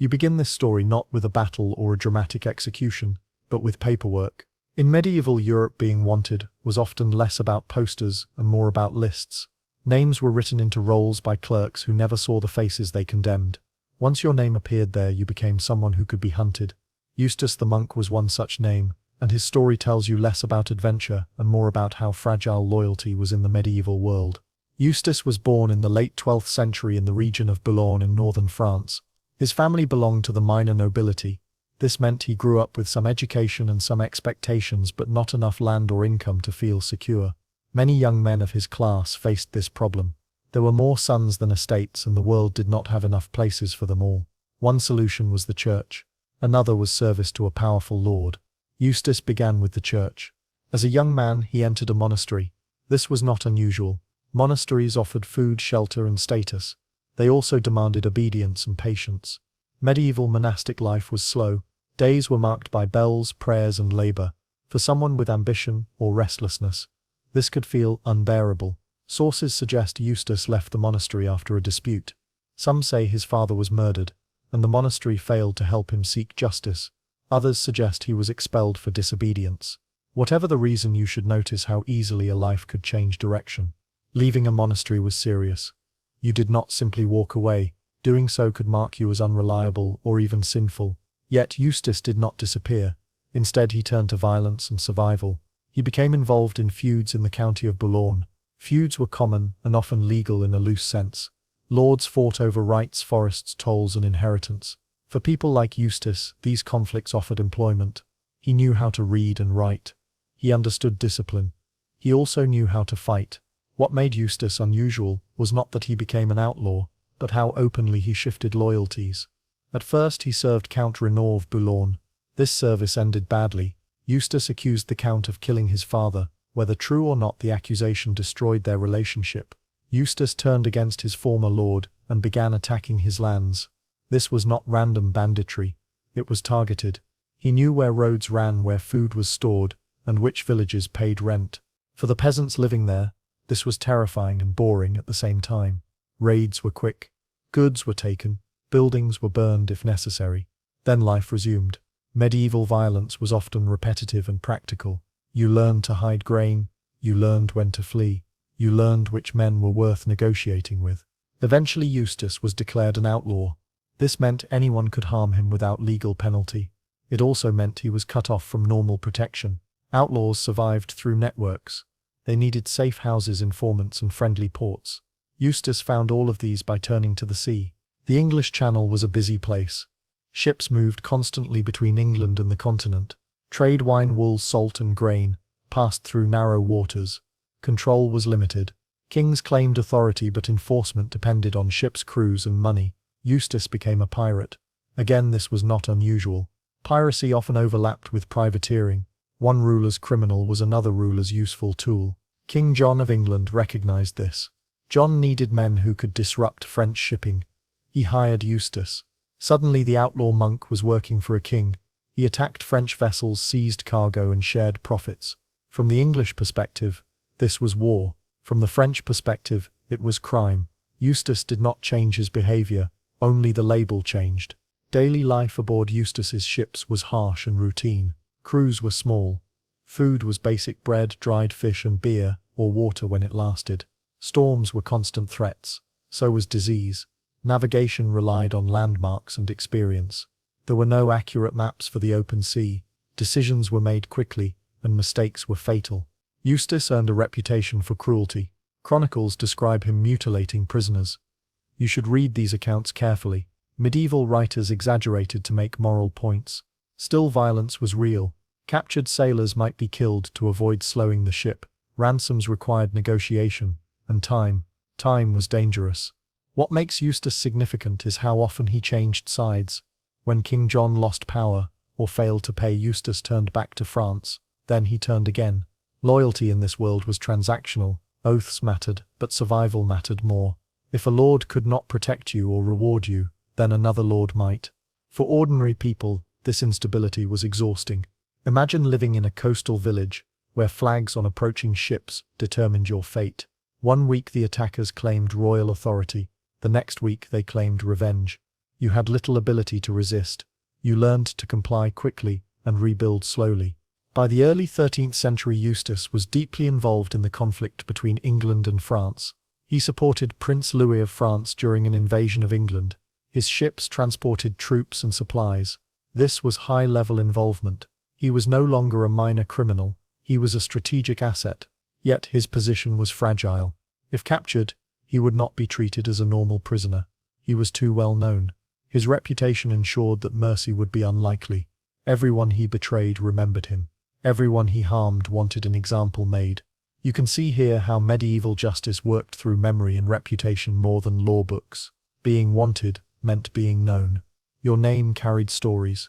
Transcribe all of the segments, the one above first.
You begin this story not with a battle or a dramatic execution, but with paperwork. In medieval Europe, being wanted was often less about posters and more about lists. Names were written into rolls by clerks who never saw the faces they condemned. Once your name appeared there, you became someone who could be hunted. Eustace the monk was one such name, and his story tells you less about adventure and more about how fragile loyalty was in the medieval world. Eustace was born in the late 12th century in the region of Boulogne in northern France. His family belonged to the minor nobility. This meant he grew up with some education and some expectations, but not enough land or income to feel secure. Many young men of his class faced this problem. There were more sons than estates, and the world did not have enough places for them all. One solution was the church. Another was service to a powerful lord. Eustace began with the church. As a young man, he entered a monastery. This was not unusual. Monasteries offered food, shelter, and status. They also demanded obedience and patience. Medieval monastic life was slow. Days were marked by bells, prayers, and labor. For someone with ambition or restlessness, this could feel unbearable. Sources suggest Eustace left the monastery after a dispute. Some say his father was murdered, and the monastery failed to help him seek justice. Others suggest he was expelled for disobedience. Whatever the reason, you should notice how easily a life could change direction. Leaving a monastery was serious. You did not simply walk away. Doing so could mark you as unreliable or even sinful. Yet Eustace did not disappear. Instead, he turned to violence and survival. He became involved in feuds in the county of Boulogne. Feuds were common and often legal in a loose sense. Lords fought over rights, forests, tolls, and inheritance. For people like Eustace, these conflicts offered employment. He knew how to read and write. He understood discipline. He also knew how to fight. What made Eustace unusual was not that he became an outlaw, but how openly he shifted loyalties. At first he served Count Renaud of Boulogne. This service ended badly. Eustace accused the Count of killing his father. Whether true or not, the accusation destroyed their relationship. Eustace turned against his former lord and began attacking his lands. This was not random banditry. It was targeted. He knew where roads ran, where food was stored, and which villages paid rent. For the peasants living there, this was terrifying and boring at the same time. Raids were quick. Goods were taken. Buildings were burned if necessary. Then life resumed. Medieval violence was often repetitive and practical. You learned to hide grain. You learned when to flee. You learned which men were worth negotiating with. Eventually Eustace was declared an outlaw. This meant anyone could harm him without legal penalty. It also meant he was cut off from normal protection. Outlaws survived through networks. They needed safe houses, informants, and friendly ports. Eustace found all of these by turning to the sea. The English Channel was a busy place. Ships moved constantly between England and the continent. Trade, wine, wool, salt, and grain passed through narrow waters. Control was limited. Kings claimed authority, but enforcement depended on ships' crews and money. Eustace became a pirate. Again, this was not unusual. Piracy often overlapped with privateering. One ruler's criminal was another ruler's useful tool. King John of England recognized this. John needed men who could disrupt French shipping. He hired Eustace. Suddenly the outlaw monk was working for a king. He attacked French vessels, seized cargo, and shared profits. From the English perspective, this was war. From the French perspective, it was crime. Eustace did not change his behavior, only the label changed. Daily life aboard Eustace's ships was harsh and routine. Crews were small. Food was basic bread, dried fish, and beer, or water when it lasted. Storms were constant threats. So was disease. Navigation relied on landmarks and experience. There were no accurate maps for the open sea. Decisions were made quickly, and mistakes were fatal. Eustace earned a reputation for cruelty. Chronicles describe him mutilating prisoners. You should read these accounts carefully. Medieval writers exaggerated to make moral points. Still, violence was real. Captured sailors might be killed to avoid slowing the ship. Ransoms required negotiation, and time. Time was dangerous. What makes Eustace significant is how often he changed sides. When King John lost power, or failed to pay, Eustace turned back to France. Then he turned again. Loyalty in this world was transactional. Oaths mattered, but survival mattered more. If a lord could not protect you or reward you, then another lord might. For ordinary people, this instability was exhausting. Imagine living in a coastal village, where flags on approaching ships determined your fate. One week the attackers claimed royal authority. The next week they claimed revenge. You had little ability to resist. You learned to comply quickly and rebuild slowly. By the early 13th century, Eustace was deeply involved in the conflict between England and France. He supported Prince Louis of France during an invasion of England. His ships transported troops and supplies. This was high-level involvement. He was no longer a minor criminal. He was a strategic asset. Yet his position was fragile. If captured, he would not be treated as a normal prisoner. He was too well known. His reputation ensured that mercy would be unlikely. Everyone he betrayed remembered him. Everyone he harmed wanted an example made. You can see here how medieval justice worked through memory and reputation more than law books. Being wanted meant being known. Your name carried stories.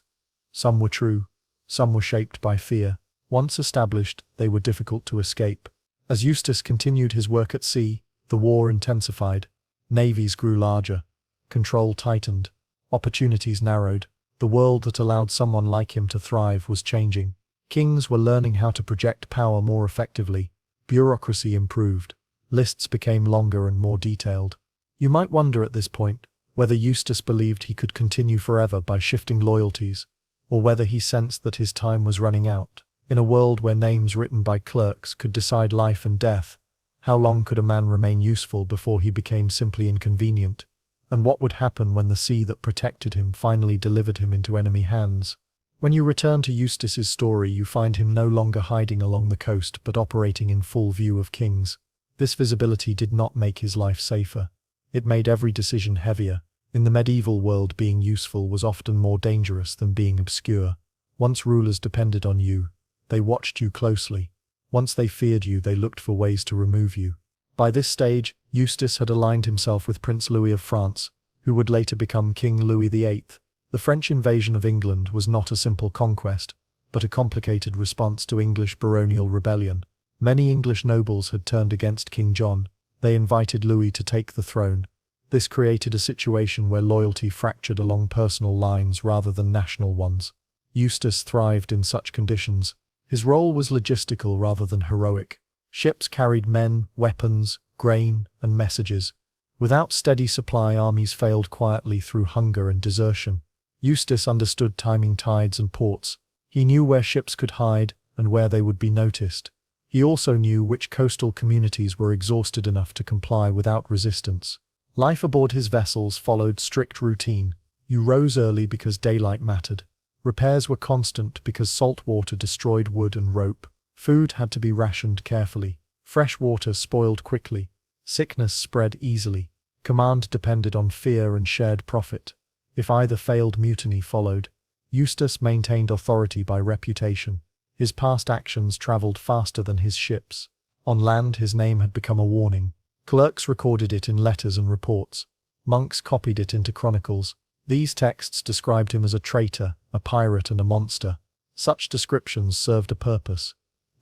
Some were true. Some were shaped by fear. Once established, they were difficult to escape. As Eustace continued his work at sea, the war intensified. Navies grew larger. Control tightened. Opportunities narrowed. The world that allowed someone like him to thrive was changing. Kings were learning how to project power more effectively. Bureaucracy improved. Lists became longer and more detailed. You might wonder at this point whether Eustace believed he could continue forever by shifting loyalties, or whether he sensed that his time was running out. In a world where names written by clerks could decide life and death, how long could a man remain useful before he became simply inconvenient? And what would happen when the sea that protected him finally delivered him into enemy hands? When you return to Eustace's story, you find him no longer hiding along the coast but operating in full view of kings. This visibility did not make his life safer. It made every decision heavier. In the medieval world, being useful was often more dangerous than being obscure. Once rulers depended on you, they watched you closely. Once they feared you, they looked for ways to remove you. By this stage, Eustace had aligned himself with Prince Louis of France, who would later become King Louis VIII. The French invasion of England was not a simple conquest, but a complicated response to English baronial rebellion. Many English nobles had turned against King John. They invited Louis to take the throne. This created a situation where loyalty fractured along personal lines rather than national ones. Eustace thrived in such conditions. His role was logistical rather than heroic. Ships carried men, weapons, grain, and messages. Without steady supply, armies failed quietly through hunger and desertion. Eustace understood timing tides and ports. He knew where ships could hide and where they would be noticed. He also knew which coastal communities were exhausted enough to comply without resistance. Life aboard his vessels followed strict routine. You rose early because daylight mattered. Repairs were constant because salt water destroyed wood and rope. Food had to be rationed carefully. Fresh water spoiled quickly. Sickness spread easily. Command depended on fear and shared profit. If either failed, mutiny followed. Eustace maintained authority by reputation. His past actions traveled faster than his ships. On land, his name had become a warning. Clerks recorded it in letters and reports. Monks copied it into chronicles. These texts described him as a traitor, a pirate, and a monster. Such descriptions served a purpose.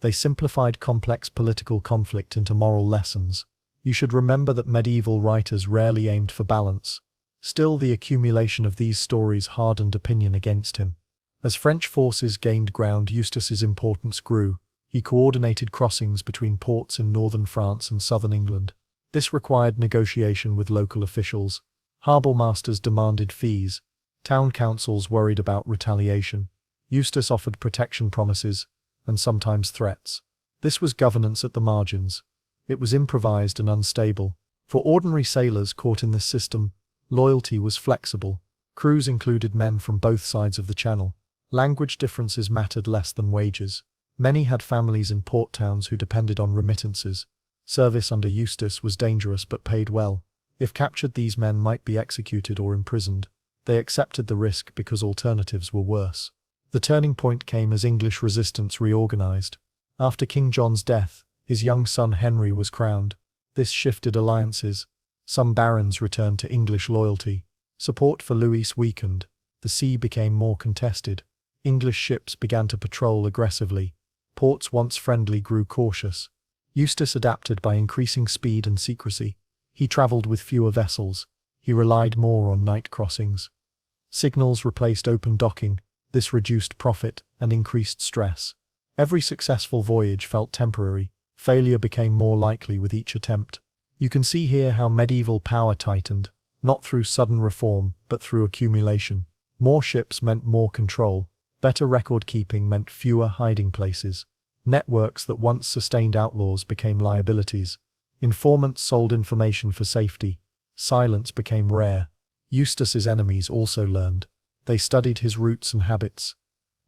They simplified complex political conflict into moral lessons. You should remember that medieval writers rarely aimed for balance. Still, the accumulation of these stories hardened opinion against him. As French forces gained ground, Eustace's importance grew. He coordinated crossings between ports in northern France and southern England. This required negotiation with local officials. Harbour masters demanded fees. Town councils worried about retaliation. Eustace offered protection promises, and sometimes threats. This was governance at the margins. It was improvised and unstable. For ordinary sailors caught in this system, loyalty was flexible. Crews included men from both sides of the channel. Language differences mattered less than wages. Many had families in port towns who depended on remittances. Service under Eustace was dangerous but paid well. If captured, these men might be executed or imprisoned. They accepted the risk because alternatives were worse. The turning point came as English resistance reorganized. After King John's death, his young son Henry was crowned. This shifted alliances. Some barons returned to English loyalty. Support for Louis weakened. The sea became more contested. English ships began to patrol aggressively. Ports once friendly grew cautious. Eustace adapted by increasing speed and secrecy. He traveled with fewer vessels. He relied more on night crossings. Signals replaced open docking. This reduced profit and increased stress. Every successful voyage felt temporary. Failure became more likely with each attempt. You can see here how medieval power tightened. not through sudden reform, but through accumulation. More ships meant more control. Better record-keeping meant fewer hiding places. Networks that once sustained outlaws became liabilities. Informants sold information for safety. Silence became rare. Eustace's enemies also learned. They studied his routes and habits.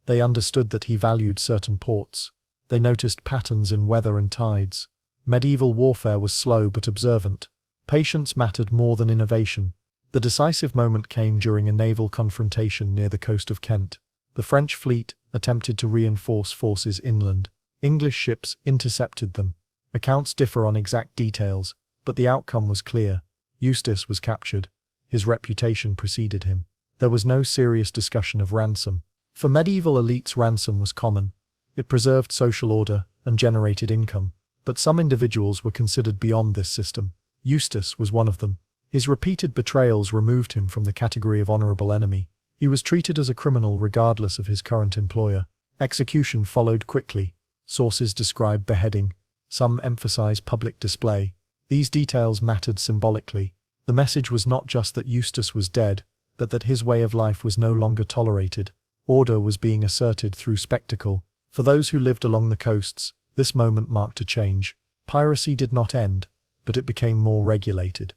They understood that he valued certain ports. They noticed patterns in weather and tides. Medieval warfare was slow but observant. Patience mattered more than innovation. The decisive moment came during a naval confrontation near the coast of Kent. The French fleet attempted to reinforce forces inland. English ships intercepted them. Accounts differ on exact details, but the outcome was clear. Eustace was captured. His reputation preceded him. There was no serious discussion of ransom. For medieval elites, ransom was common. It preserved social order and generated income. But some individuals were considered beyond this system. Eustace was one of them. His repeated betrayals removed him from the category of honorable enemy. He was treated as a criminal regardless of his current employer. Execution followed quickly. Sources describe beheading. Some emphasize public display. These details mattered symbolically. The message was not just that Eustace was dead, but that his way of life was no longer tolerated. Order was being asserted through spectacle. For those who lived along the coasts, this moment marked a change. Piracy did not end, but it became more regulated.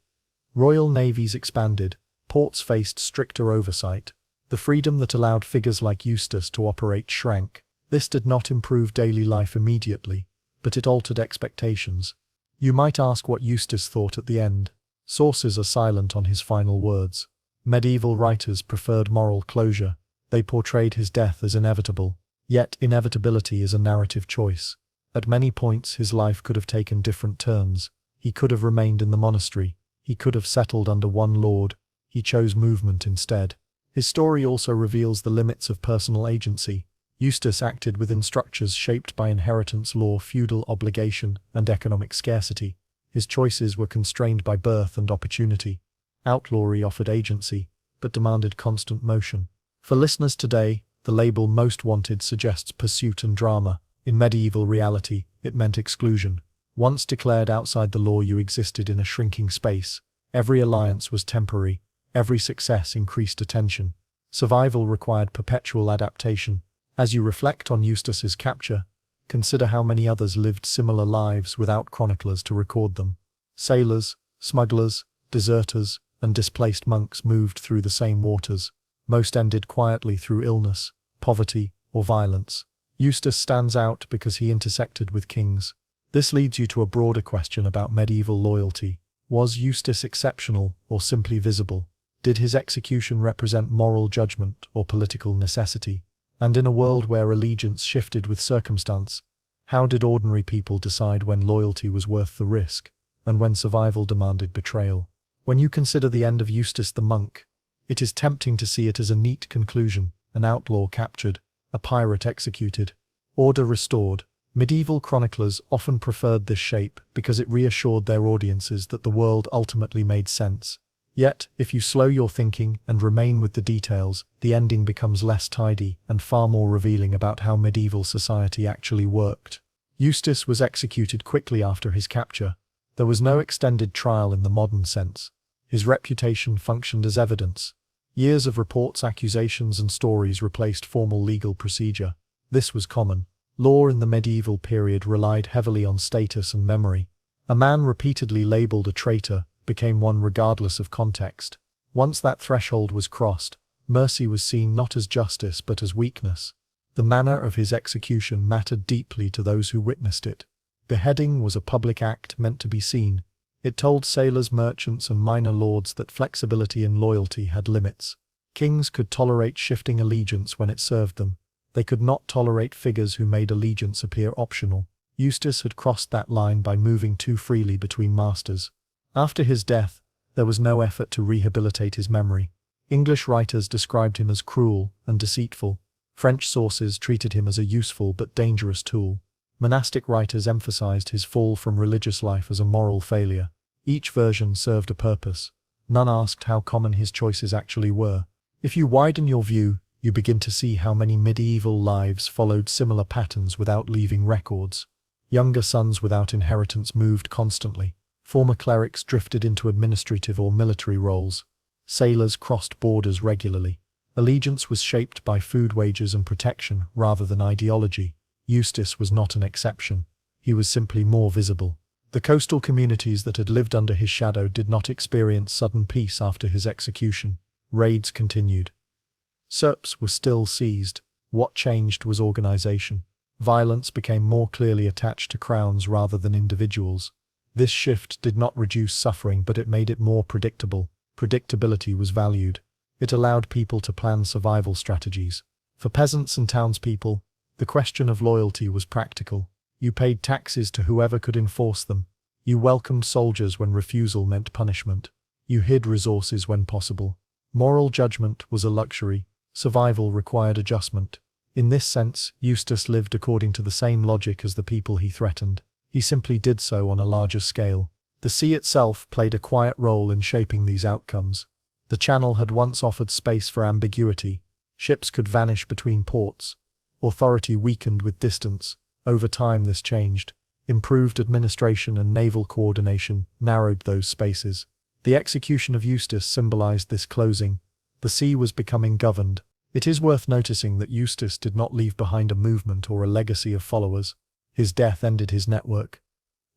Royal navies expanded. Ports faced stricter oversight. The freedom that allowed figures like Eustace to operate shrank. This did not improve daily life immediately, but it altered expectations. You might ask what Eustace thought at the end. Sources are silent on his final words. Medieval writers preferred moral closure. They portrayed his death as inevitable. Yet inevitability is a narrative choice. At many points his life could have taken different turns. He could have remained in the monastery. He could have settled under one lord. He chose movement instead. His story also reveals the limits of personal agency. Eustace acted within structures shaped by inheritance law, feudal obligation, and economic scarcity. His choices were constrained by birth and opportunity. Outlawry offered agency, but demanded constant motion. For listeners today, the label "most wanted" suggests pursuit and drama. In medieval reality, it meant exclusion. Once declared outside the law, you existed in a shrinking space. Every alliance was temporary. Every success increased attention. Survival required perpetual adaptation. As you reflect on Eustace's capture, consider how many others lived similar lives without chroniclers to record them. Sailors, smugglers, deserters, and displaced monks moved through the same waters. Most ended quietly through illness, poverty, or violence. Eustace stands out because he intersected with kings. This leads you to a broader question about medieval loyalty. Was Eustace exceptional or simply visible? Did his execution represent moral judgment or political necessity? And in a world where allegiance shifted with circumstance, how did ordinary people decide when loyalty was worth the risk, and when survival demanded betrayal? When you consider the end of Eustace the monk, it is tempting to see it as a neat conclusion: an outlaw captured, a pirate executed, order restored. Medieval chroniclers often preferred this shape because it reassured their audiences that the world ultimately made sense. Yet, if you slow your thinking and remain with the details, the ending becomes less tidy and far more revealing about how medieval society actually worked. Eustace was executed quickly after his capture. There was no extended trial in the modern sense. His reputation functioned as evidence. Years of reports, accusations, and stories replaced formal legal procedure. This was common. Law in the medieval period relied heavily on status and memory. A man repeatedly labeled a traitor became one regardless of context. Once that threshold was crossed, mercy was seen not as justice but as weakness. The manner of his execution mattered deeply to those who witnessed it. Beheading was a public act meant to be seen. It told sailors, merchants, and minor lords that flexibility and loyalty had limits. Kings could tolerate shifting allegiance when it served them. They could not tolerate figures who made allegiance appear optional. Eustace had crossed that line by moving too freely between masters. After his death, there was no effort to rehabilitate his memory. English writers described him as cruel and deceitful. French sources treated him as a useful but dangerous tool. Monastic writers emphasized his fall from religious life as a moral failure. Each version served a purpose. None asked how common his choices actually were. If you widen your view, you begin to see how many medieval lives followed similar patterns without leaving records. Younger sons without inheritance moved constantly. Former clerics drifted into administrative or military roles. Sailors crossed borders regularly. Allegiance was shaped by food, wages, and protection rather than ideology. Eustace was not an exception. He was simply more visible. The coastal communities that had lived under his shadow did not experience sudden peace after his execution. Raids continued. Serfs were still seized. What changed was organization. Violence became more clearly attached to crowns rather than individuals. This shift did not reduce suffering, but it made it more predictable. Predictability was valued. It allowed people to plan survival strategies. For peasants and townspeople, the question of loyalty was practical. You paid taxes to whoever could enforce them. You welcomed soldiers when refusal meant punishment. You hid resources when possible. Moral judgment was a luxury. Survival required adjustment. In this sense, Eustace lived according to the same logic as the people he threatened. He simply did so on a larger scale. The sea itself played a quiet role in shaping these outcomes. The Channel had once offered space for ambiguity. Ships could vanish between ports. Authority weakened with distance. Over time this changed. Improved administration and naval coordination narrowed those spaces. The execution of Eustace symbolized this closing. The sea was becoming governed. It is worth noticing that Eustace did not leave behind a movement or a legacy of followers. His death ended his network.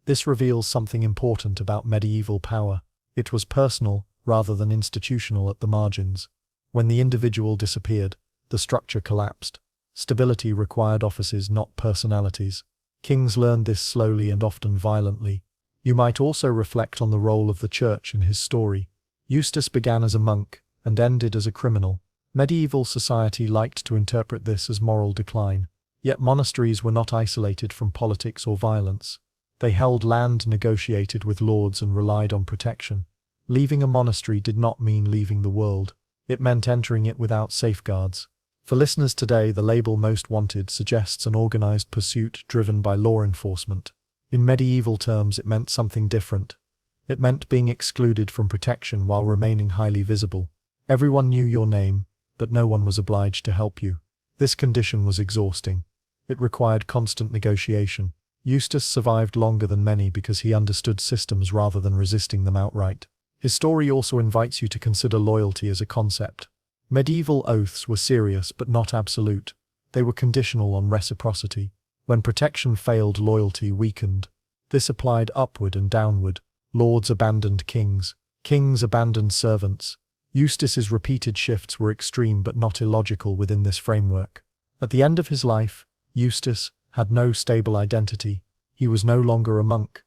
This reveals something important about medieval power. It was personal, rather than institutional at the margins. When the individual disappeared, the structure collapsed. Stability required offices, not personalities. Kings learned this slowly and often violently. You might also reflect on the role of the church in his story. Eustace began as a monk and ended as a criminal. Medieval society liked to interpret this as moral decline. Yet monasteries were not isolated from politics or violence. They held land, negotiated with lords, and relied on protection. Leaving a monastery did not mean leaving the world. It meant entering it without safeguards. For listeners today, the label Most Wanted suggests an organized pursuit driven by law enforcement. In medieval terms, it meant something different. It meant being excluded from protection while remaining highly visible. Everyone knew your name, but no one was obliged to help you. This condition was exhausting. It required constant negotiation. Eustace survived longer than many because he understood systems rather than resisting them outright. His story also invites you to consider loyalty as a concept. Medieval oaths were serious but not absolute. They were conditional on reciprocity. When protection failed, loyalty weakened. This applied upward and downward. Lords abandoned kings. Kings abandoned servants. Eustace's repeated shifts were extreme but not illogical within this framework. At the end of his life, Eustace had no stable identity. He was no longer a monk.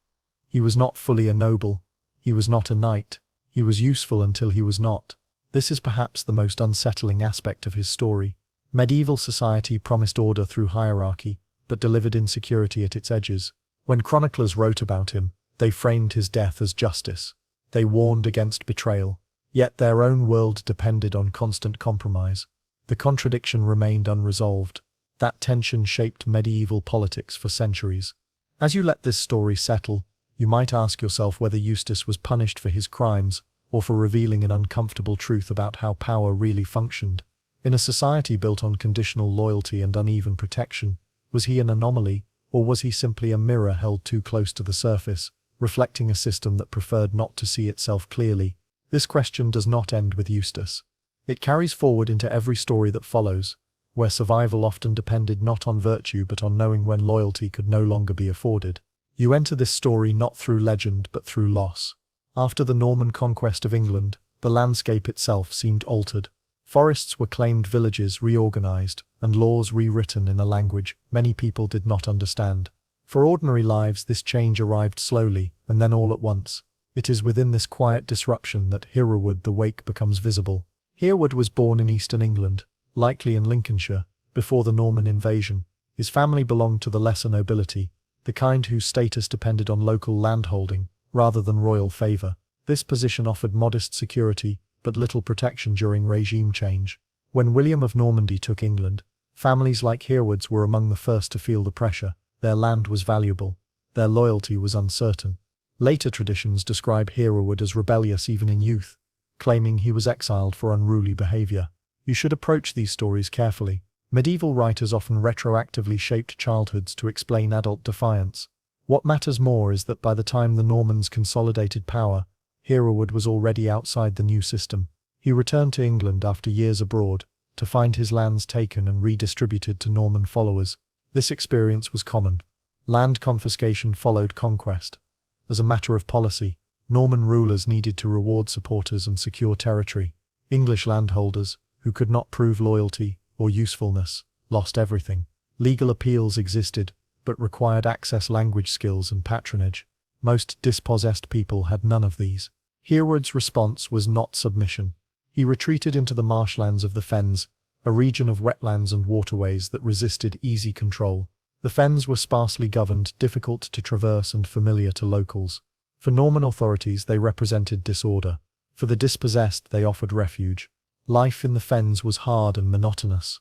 He was not fully a noble. He was not a knight. He was useful until he was not. This is perhaps the most unsettling aspect of his story. Medieval society promised order through hierarchy, but delivered insecurity at its edges. When chroniclers wrote about him, they framed his death as justice. They warned against betrayal. Yet their own world depended on constant compromise. The contradiction remained unresolved. That tension shaped medieval politics for centuries. As you let this story settle, you might ask yourself whether Eustace was punished for his crimes, or for revealing an uncomfortable truth about how power really functioned. In a society built on conditional loyalty and uneven protection, was he an anomaly, or was he simply a mirror held too close to the surface, reflecting a system that preferred not to see itself clearly? This question does not end with Eustace. It carries forward into every story that follows, where survival often depended not on virtue but on knowing when loyalty could no longer be afforded. You enter this story not through legend but through loss. After the Norman conquest of England, the landscape itself seemed altered. Forests were claimed, villages reorganized, and laws rewritten in a language many people did not understand. For ordinary lives, this change arrived slowly, and then all at once. It is within this quiet disruption that Hereward the Wake becomes visible. Hereward was born in eastern England, likely in Lincolnshire, before the Norman invasion. His family belonged to the lesser nobility, the kind whose status depended on local landholding, rather than royal favor. This position offered modest security, but little protection during regime change. When William of Normandy took England, families like Hereward's were among the first to feel the pressure. Their land was valuable. Their loyalty was uncertain. Later traditions describe Hereward as rebellious even in youth, claiming he was exiled for unruly behavior. You should approach these stories carefully. Medieval writers often retroactively shaped childhoods to explain adult defiance. What matters more is that by the time the Normans consolidated power, Hereward was already outside the new system. He returned to England after years abroad, to find his lands taken and redistributed to Norman followers. This experience was common. Land confiscation followed conquest. As a matter of policy, Norman rulers needed to reward supporters and secure territory. English landholders, who could not prove loyalty or usefulness, lost everything. Legal appeals existed, but required access, language skills, and patronage. Most dispossessed people had none of these. Hereward's response was not submission. He retreated into the marshlands of the Fens, a region of wetlands and waterways that resisted easy control. The Fens were sparsely governed, difficult to traverse, and familiar to locals. For Norman authorities, they represented disorder. For the dispossessed, they offered refuge. Life in the Fens was hard and monotonous.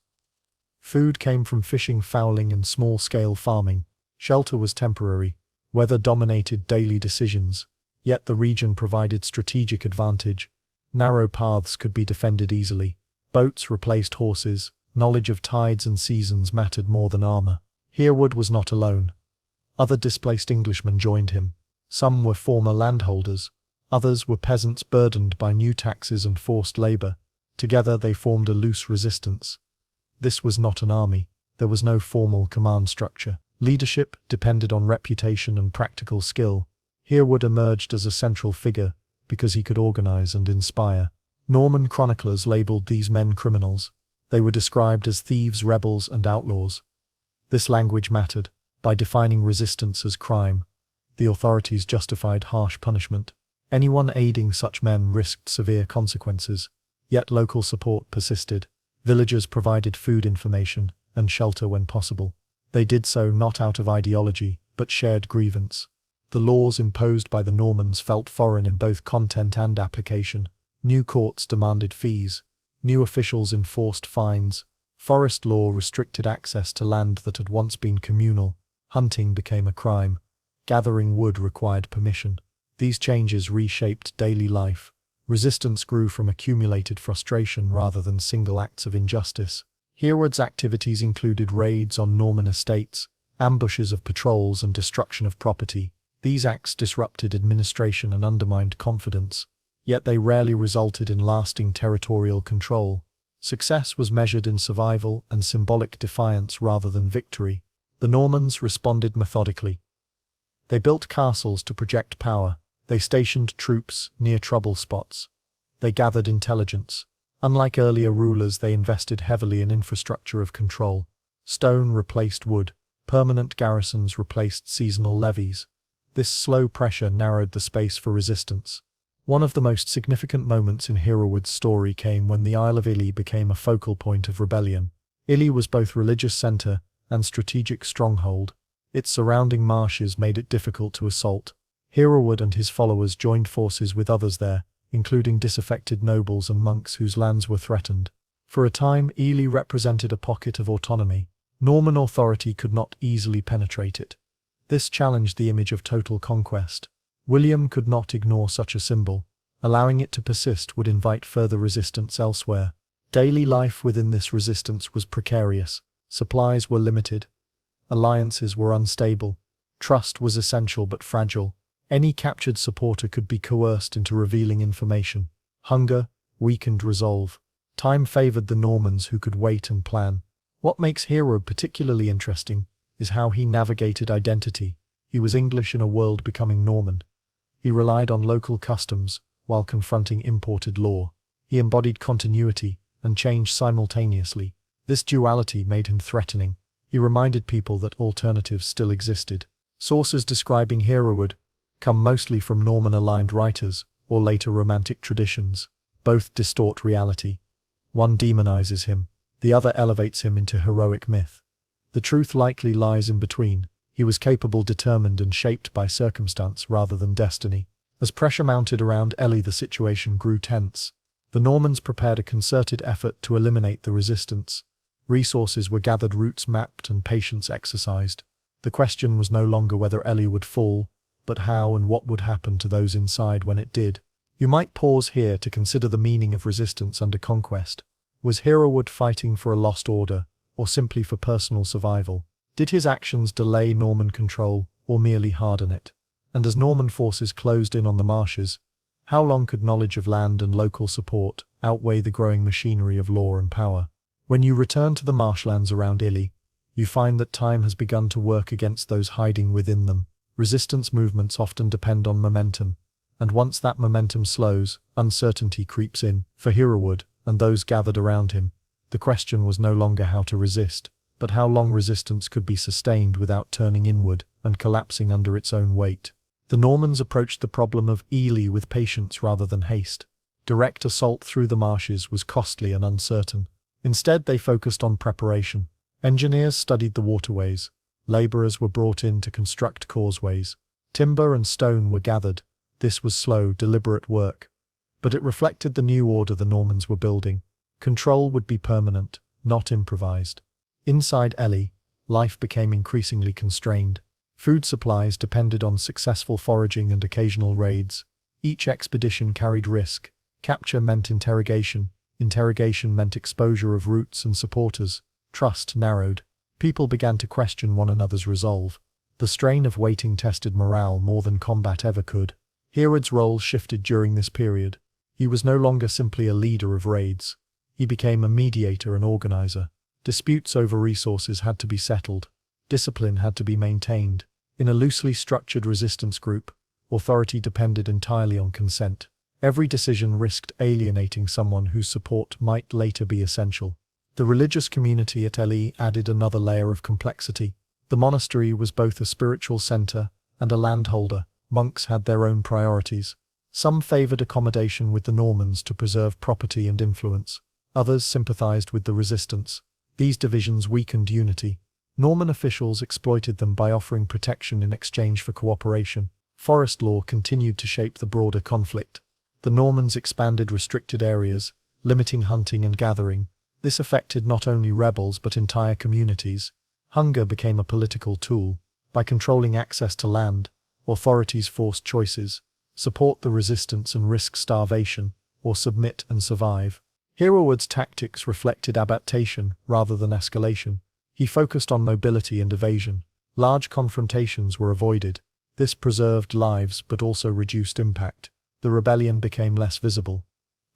Food came from fishing, fowling, and small-scale farming. Shelter was temporary. Weather dominated daily decisions. Yet the region provided strategic advantage. Narrow paths could be defended easily. Boats replaced horses. Knowledge of tides and seasons mattered more than armor. Hereward was not alone. Other displaced Englishmen joined him. Some were former landholders. Others were peasants burdened by new taxes and forced labor. Together they formed a loose resistance. This was not an army. There was no formal command structure. Leadership depended on reputation and practical skill. Hereward emerged as a central figure because he could organize and inspire. Norman chroniclers labeled these men criminals. They were described as thieves, rebels, and outlaws. This language mattered. By defining resistance as crime, the authorities justified harsh punishment. Anyone aiding such men risked severe consequences. Yet local support persisted. Villagers provided food, information, and shelter when possible. They did so not out of ideology, but shared grievance. The laws imposed by the Normans felt foreign in both content and application. New courts demanded fees. New officials enforced fines. Forest law restricted access to land that had once been communal. Hunting became a crime. Gathering wood required permission. These changes reshaped daily life. Resistance grew from accumulated frustration rather than single acts of injustice. Hereward's activities included raids on Norman estates, ambushes of patrols, and destruction of property. These acts disrupted administration and undermined confidence, yet they rarely resulted in lasting territorial control. Success was measured in survival and symbolic defiance rather than victory. The Normans responded methodically. They built castles to project power. They stationed troops near trouble spots. They gathered intelligence. Unlike earlier rulers, they invested heavily in infrastructure of control. Stone replaced wood. Permanent garrisons replaced seasonal levies. This slow pressure narrowed the space for resistance. One of the most significant moments in Hereward's story came when the Isle of Ely became a focal point of rebellion. Ely was both religious center and strategic stronghold. Its surrounding marshes made it difficult to assault. Hereward and his followers joined forces with others there, including disaffected nobles and monks whose lands were threatened. For a time, Ely represented a pocket of autonomy. Norman authority could not easily penetrate it. This challenged the image of total conquest. William could not ignore such a symbol. Allowing it to persist would invite further resistance elsewhere. Daily life within this resistance was precarious. Supplies were limited. Alliances were unstable. Trust was essential but fragile. Any captured supporter could be coerced into revealing information. Hunger weakened resolve. Time favored the Normans who could wait and plan. What makes Hereward particularly interesting is how he navigated identity. He was English in a world becoming Norman. He relied on local customs while confronting imported law. He embodied continuity and change simultaneously. This duality made him threatening. He reminded people that alternatives still existed. Sources describing Hereward come mostly from Norman-aligned writers or later Romantic traditions. Both distort reality. One demonizes him, the other elevates him into heroic myth. The truth likely lies in between. He was capable, determined, and shaped by circumstance rather than destiny. As pressure mounted around Ely, the situation grew tense. The Normans prepared a concerted effort to eliminate the resistance. Resources were gathered, routes mapped, and patience exercised. The question was no longer whether Ely would fall, but how and what would happen to those inside when it did. You might pause here to consider the meaning of resistance under conquest. Was Hereward fighting for a lost order, or simply for personal survival? Did his actions delay Norman control, or merely harden it? And as Norman forces closed in on the marshes, how long could knowledge of land and local support outweigh the growing machinery of law and power? When you return to the marshlands around Ely, you find that time has begun to work against those hiding within them. Resistance movements often depend on momentum, and once that momentum slows, uncertainty creeps in. For Hereward and those gathered around him, the question was no longer how to resist, but how long resistance could be sustained without turning inward and collapsing under its own weight. The Normans approached the problem of Ely with patience rather than haste. Direct assault through the marshes was costly and uncertain. Instead, they focused on preparation. Engineers studied the waterways. Labourers were brought in to construct causeways. Timber and stone were gathered. This was slow, deliberate work, but it reflected the new order the Normans were building. Control would be permanent, not improvised. Inside Ely, life became increasingly constrained. Food supplies depended on successful foraging and occasional raids. Each expedition carried risk. Capture meant interrogation. Interrogation meant exposure of roots and supporters. Trust narrowed. People began to question one another's resolve. The strain of waiting tested morale more than combat ever could. Hereward's role shifted during this period. He was no longer simply a leader of raids. He became a mediator and organizer. Disputes over resources had to be settled. Discipline had to be maintained. In a loosely structured resistance group, authority depended entirely on consent. Every decision risked alienating someone whose support might later be essential. The religious community at Ely added another layer of complexity. The monastery was both a spiritual center and a landholder. Monks had their own priorities. Some favored accommodation with the Normans to preserve property and influence. Others sympathized with the resistance. These divisions weakened unity. Norman officials exploited them by offering protection in exchange for cooperation. Forest law continued to shape the broader conflict. The Normans expanded restricted areas, limiting hunting and gathering. This affected not only rebels but entire communities. Hunger became a political tool. By controlling access to land, authorities forced choices: support the resistance and risk starvation, or submit and survive. Hereward's tactics reflected adaptation rather than escalation. He focused on mobility and evasion. Large confrontations were avoided. This preserved lives but also reduced impact. The rebellion became less visible.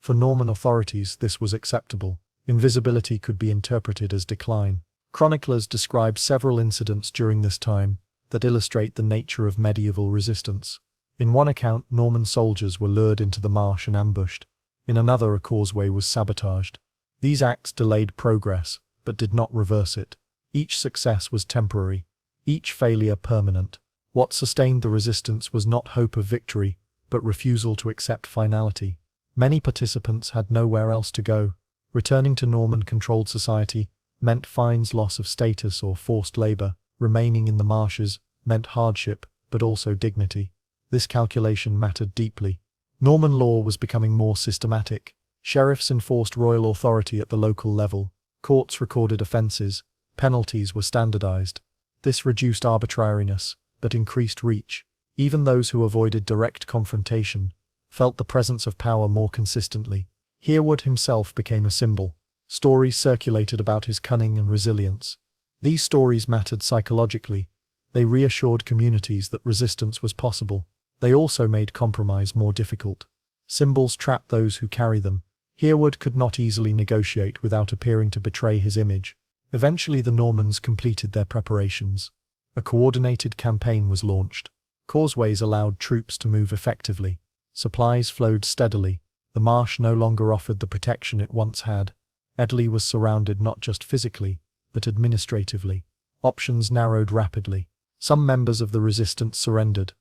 For Norman authorities, this was acceptable. Invisibility could be interpreted as decline. Chroniclers describe several incidents during this time that illustrate the nature of medieval resistance. In one account, Norman soldiers were lured into the marsh and ambushed. In another, a causeway was sabotaged. These acts delayed progress, but did not reverse it. Each success was temporary, each failure permanent. What sustained the resistance was not hope of victory, but refusal to accept finality. Many participants had nowhere else to go. Returning to Norman-controlled society meant fines, loss of status, or forced labor. Remaining in the marshes meant hardship, but also dignity. This calculation mattered deeply. Norman law was becoming more systematic. Sheriffs enforced royal authority at the local level. Courts recorded offenses. Penalties were standardized. This reduced arbitrariness, but increased reach. Even those who avoided direct confrontation felt the presence of power more consistently. Hereward himself became a symbol. Stories circulated about his cunning and resilience. These stories mattered psychologically. They reassured communities that resistance was possible. They also made compromise more difficult. Symbols trap those who carry them. Hereward could not easily negotiate without appearing to betray his image. Eventually the Normans completed their preparations. A coordinated campaign was launched. Causeways allowed troops to move effectively. Supplies flowed steadily. The marsh no longer offered the protection it once had. Ely was surrounded not just physically, but administratively. Options narrowed rapidly. Some members of the resistance surrendered.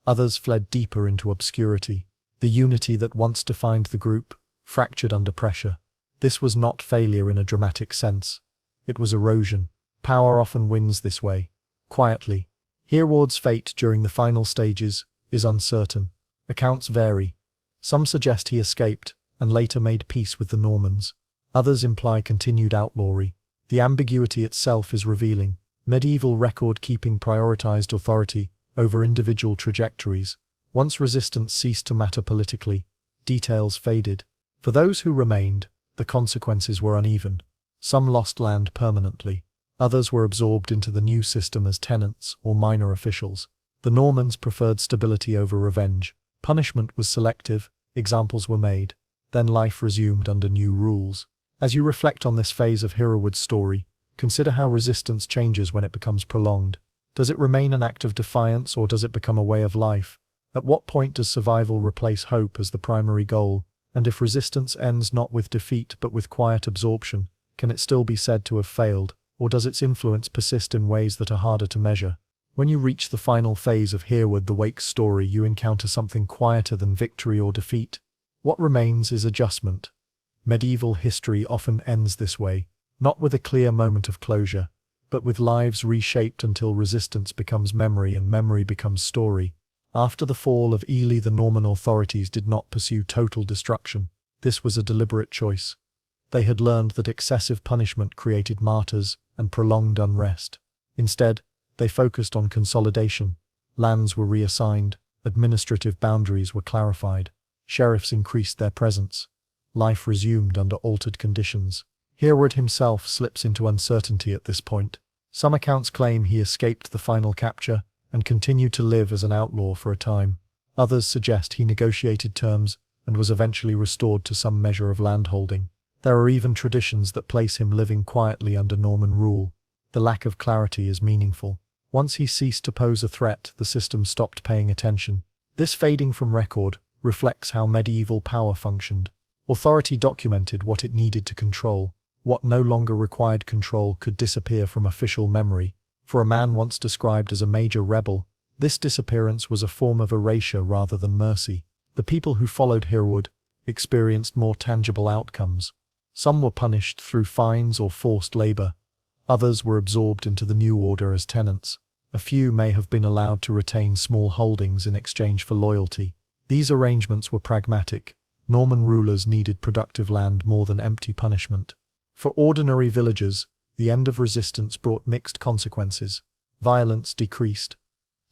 Others fled deeper into obscurity. The unity that once defined the group fractured under pressure. This was not failure in a dramatic sense. It was erosion. Power often wins this way, quietly. Hereward's fate during the final stages is uncertain. Accounts vary. Some suggest he escaped and later made peace with the Normans. Others imply continued outlawry. The ambiguity itself is revealing. Medieval record-keeping prioritized authority over individual trajectories. Once resistance ceased to matter politically, details faded. For those who remained, the consequences were uneven. Some lost land permanently. Others were absorbed into the new system as tenants or minor officials. The Normans preferred stability over revenge. Punishment was selective, examples were made. Then life resumed under new rules. As you reflect on this phase of Hereward's story, consider how resistance changes when it becomes prolonged. Does it remain an act of defiance or does it become a way of life? At what point does survival replace hope as the primary goal? And if resistance ends not with defeat but with quiet absorption, can it still be said to have failed, or does its influence persist in ways that are harder to measure? When you reach the final phase of Hereward the Wake's story, you encounter something quieter than victory or defeat. What remains is adjustment. Medieval history often ends this way, not with a clear moment of closure, but with lives reshaped until resistance becomes memory and memory becomes story. After the fall of Ely, the Norman authorities did not pursue total destruction. This was a deliberate choice. They had learned that excessive punishment created martyrs and prolonged unrest. Instead, they focused on consolidation. Lands were reassigned, administrative boundaries were clarified, sheriffs increased their presence. Life resumed under altered conditions. Hereward himself slips into uncertainty at this point. Some accounts claim he escaped the final capture and continued to live as an outlaw for a time. Others suggest he negotiated terms and was eventually restored to some measure of landholding. There are even traditions that place him living quietly under Norman rule. The lack of clarity is meaningful. Once he ceased to pose a threat, the system stopped paying attention. This fading from record reflects how medieval power functioned. Authority documented what it needed to control. What no longer required control could disappear from official memory. For a man once described as a major rebel, this disappearance was a form of erasure rather than mercy. The people who followed Hereward experienced more tangible outcomes. Some were punished through fines or forced labor. Others were absorbed into the new order as tenants. A few may have been allowed to retain small holdings in exchange for loyalty. These arrangements were pragmatic. Norman rulers needed productive land more than empty punishment. For ordinary villagers, the end of resistance brought mixed consequences. Violence decreased.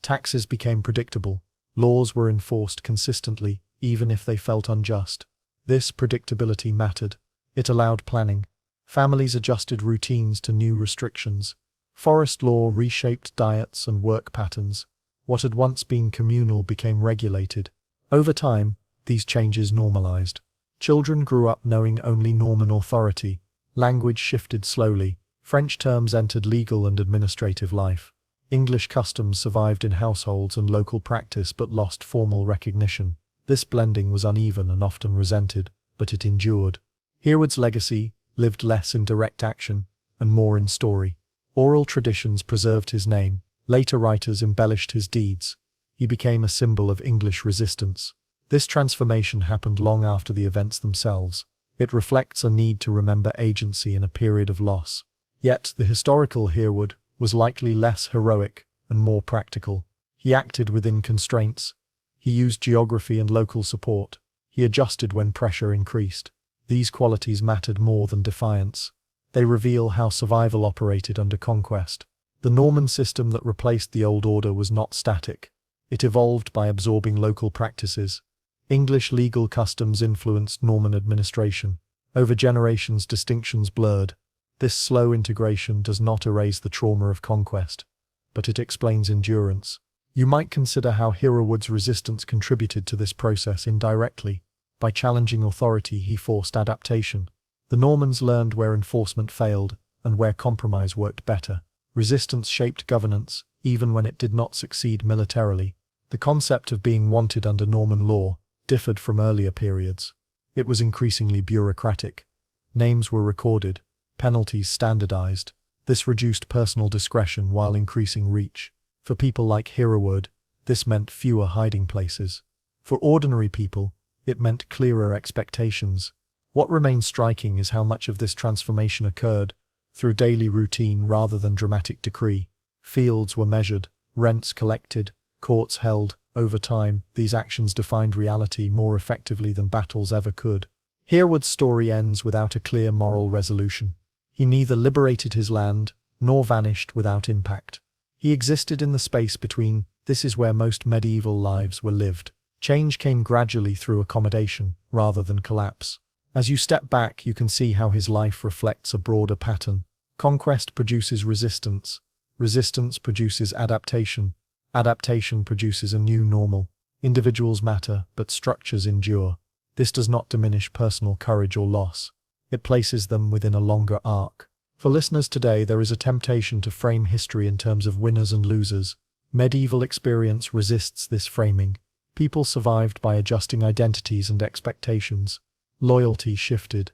Taxes became predictable. Laws were enforced consistently, even if they felt unjust. This predictability mattered. It allowed planning. Families adjusted routines to new restrictions. Forest law reshaped diets and work patterns. What had once been communal became regulated. Over time, these changes normalized. Children grew up knowing only Norman authority. Language shifted slowly. French terms entered legal and administrative life. English customs survived in households and local practice but lost formal recognition. This blending was uneven and often resented, but it endured. Hereward's legacy lived less in direct action and more in story. Oral traditions preserved his name. Later writers embellished his deeds. He became a symbol of English resistance. This transformation happened long after the events themselves. It reflects a need to remember agency in a period of loss. Yet the historical Hereward was likely less heroic and more practical. He acted within constraints. He used geography and local support. He adjusted when pressure increased. These qualities mattered more than defiance. They reveal how survival operated under conquest. The Norman system that replaced the old order was not static. It evolved by absorbing local practices. English legal customs influenced Norman administration. Over generations, distinctions blurred. This slow integration does not erase the trauma of conquest, but it explains endurance. You might consider how Hereward's resistance contributed to this process indirectly. By challenging authority, he forced adaptation. The Normans learned where enforcement failed and where compromise worked better. Resistance shaped governance, even when it did not succeed militarily. The concept of being wanted under Norman law differed from earlier periods. It was increasingly bureaucratic. Names were recorded, penalties standardized. This reduced personal discretion while increasing reach. For people like Hereward, this meant fewer hiding places. For ordinary people, it meant clearer expectations. What remains striking is how much of this transformation occurred through daily routine rather than dramatic decree. Fields were measured, rents collected, courts held. Over time, these actions defined reality more effectively than battles ever could. Hereward's story ends without a clear moral resolution. He neither liberated his land nor vanished without impact. He existed in the space between. This is where most medieval lives were lived. Change came gradually through accommodation rather than collapse. As you step back, you can see how his life reflects a broader pattern. Conquest produces resistance. Resistance produces adaptation. Adaptation produces a new normal. Individuals matter, but structures endure. This does not diminish personal courage or loss. It places them within a longer arc. For listeners today, there is a temptation to frame history in terms of winners and losers. Medieval experience resists this framing. People survived by adjusting identities and expectations. Loyalty shifted.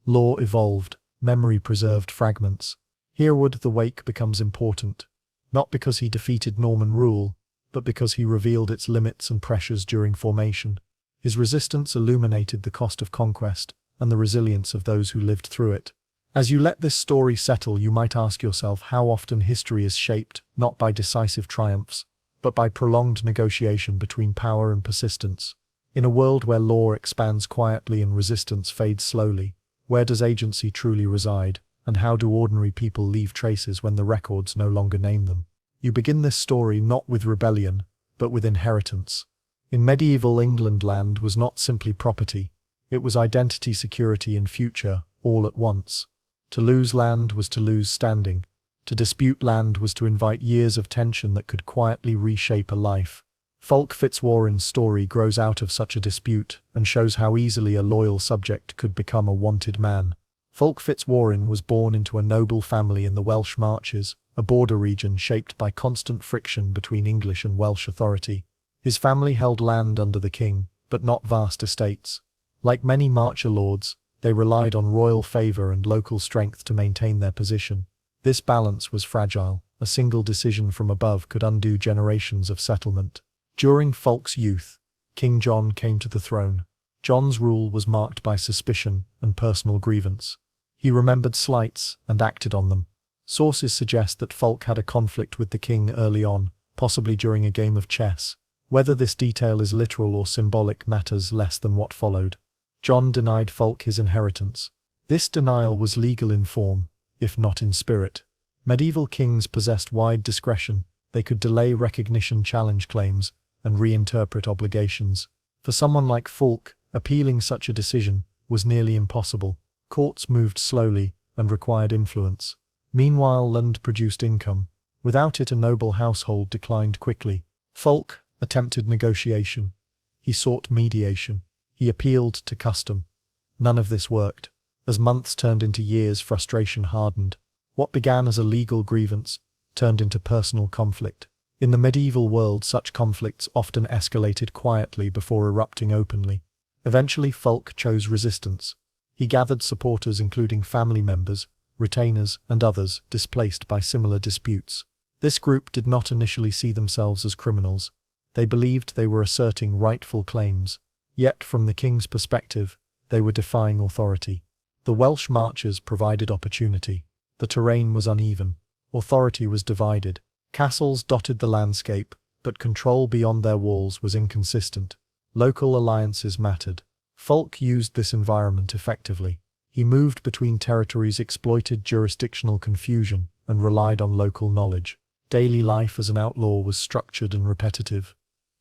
Law evolved. Memory preserved fragments. Hereward the Wake becomes important, not because he defeated Norman rule, but because he revealed its limits and pressures during formation. His resistance illuminated the cost of conquest and the resilience of those who lived through it. As you let this story settle, you might ask yourself how often history is shaped not by decisive triumphs, but by prolonged negotiation between power and persistence. In a world where law expands quietly and resistance fades slowly, where does agency truly reside, and how do ordinary people leave traces when the records no longer name them? You begin this story not with rebellion, but with inheritance. In medieval England, land was not simply property. It was identity, security, and future, all at once. To lose land was to lose standing. To dispute land was to invite years of tension that could quietly reshape a life. Fulk Fitzwarren's story grows out of such a dispute and shows how easily a loyal subject could become a wanted man. Fulk Fitzwarren was born into a noble family in the Welsh Marches, a border region shaped by constant friction between English and Welsh authority. His family held land under the king, but not vast estates. Like many Marcher lords, they relied on royal favour and local strength to maintain their position. This balance was fragile. A single decision from above could undo generations of settlement. During Fulk's youth, King John came to the throne. John's rule was marked by suspicion and personal grievance. He remembered slights and acted on them. Sources suggest that Fulk had a conflict with the king early on, possibly during a game of chess. Whether this detail is literal or symbolic matters less than what followed. John denied Fulk his inheritance. This denial was legal in form, if not in spirit. Medieval kings possessed wide discretion. They could delay recognition, challenge claims, and reinterpret obligations. For someone like Fulk, appealing such a decision was nearly impossible. Courts moved slowly and required influence. Meanwhile, land produced income. Without it, a noble household declined quickly. Fulk attempted negotiation. He sought mediation. He appealed to custom. None of this worked. As months turned into years, frustration hardened. What began as a legal grievance turned into personal conflict. In the medieval world, such conflicts often escalated quietly before erupting openly. Eventually, Fulk chose resistance. He gathered supporters, including family members, retainers, and others displaced by similar disputes. This group did not initially see themselves as criminals. They believed they were asserting rightful claims. Yet, from the king's perspective, they were defying authority. The Welsh Marches provided opportunity. The terrain was uneven. Authority was divided. Castles dotted the landscape, but control beyond their walls was inconsistent. Local alliances mattered. Fulk used this environment effectively. He moved between territories, exploited jurisdictional confusion, and relied on local knowledge. Daily life as an outlaw was structured and repetitive.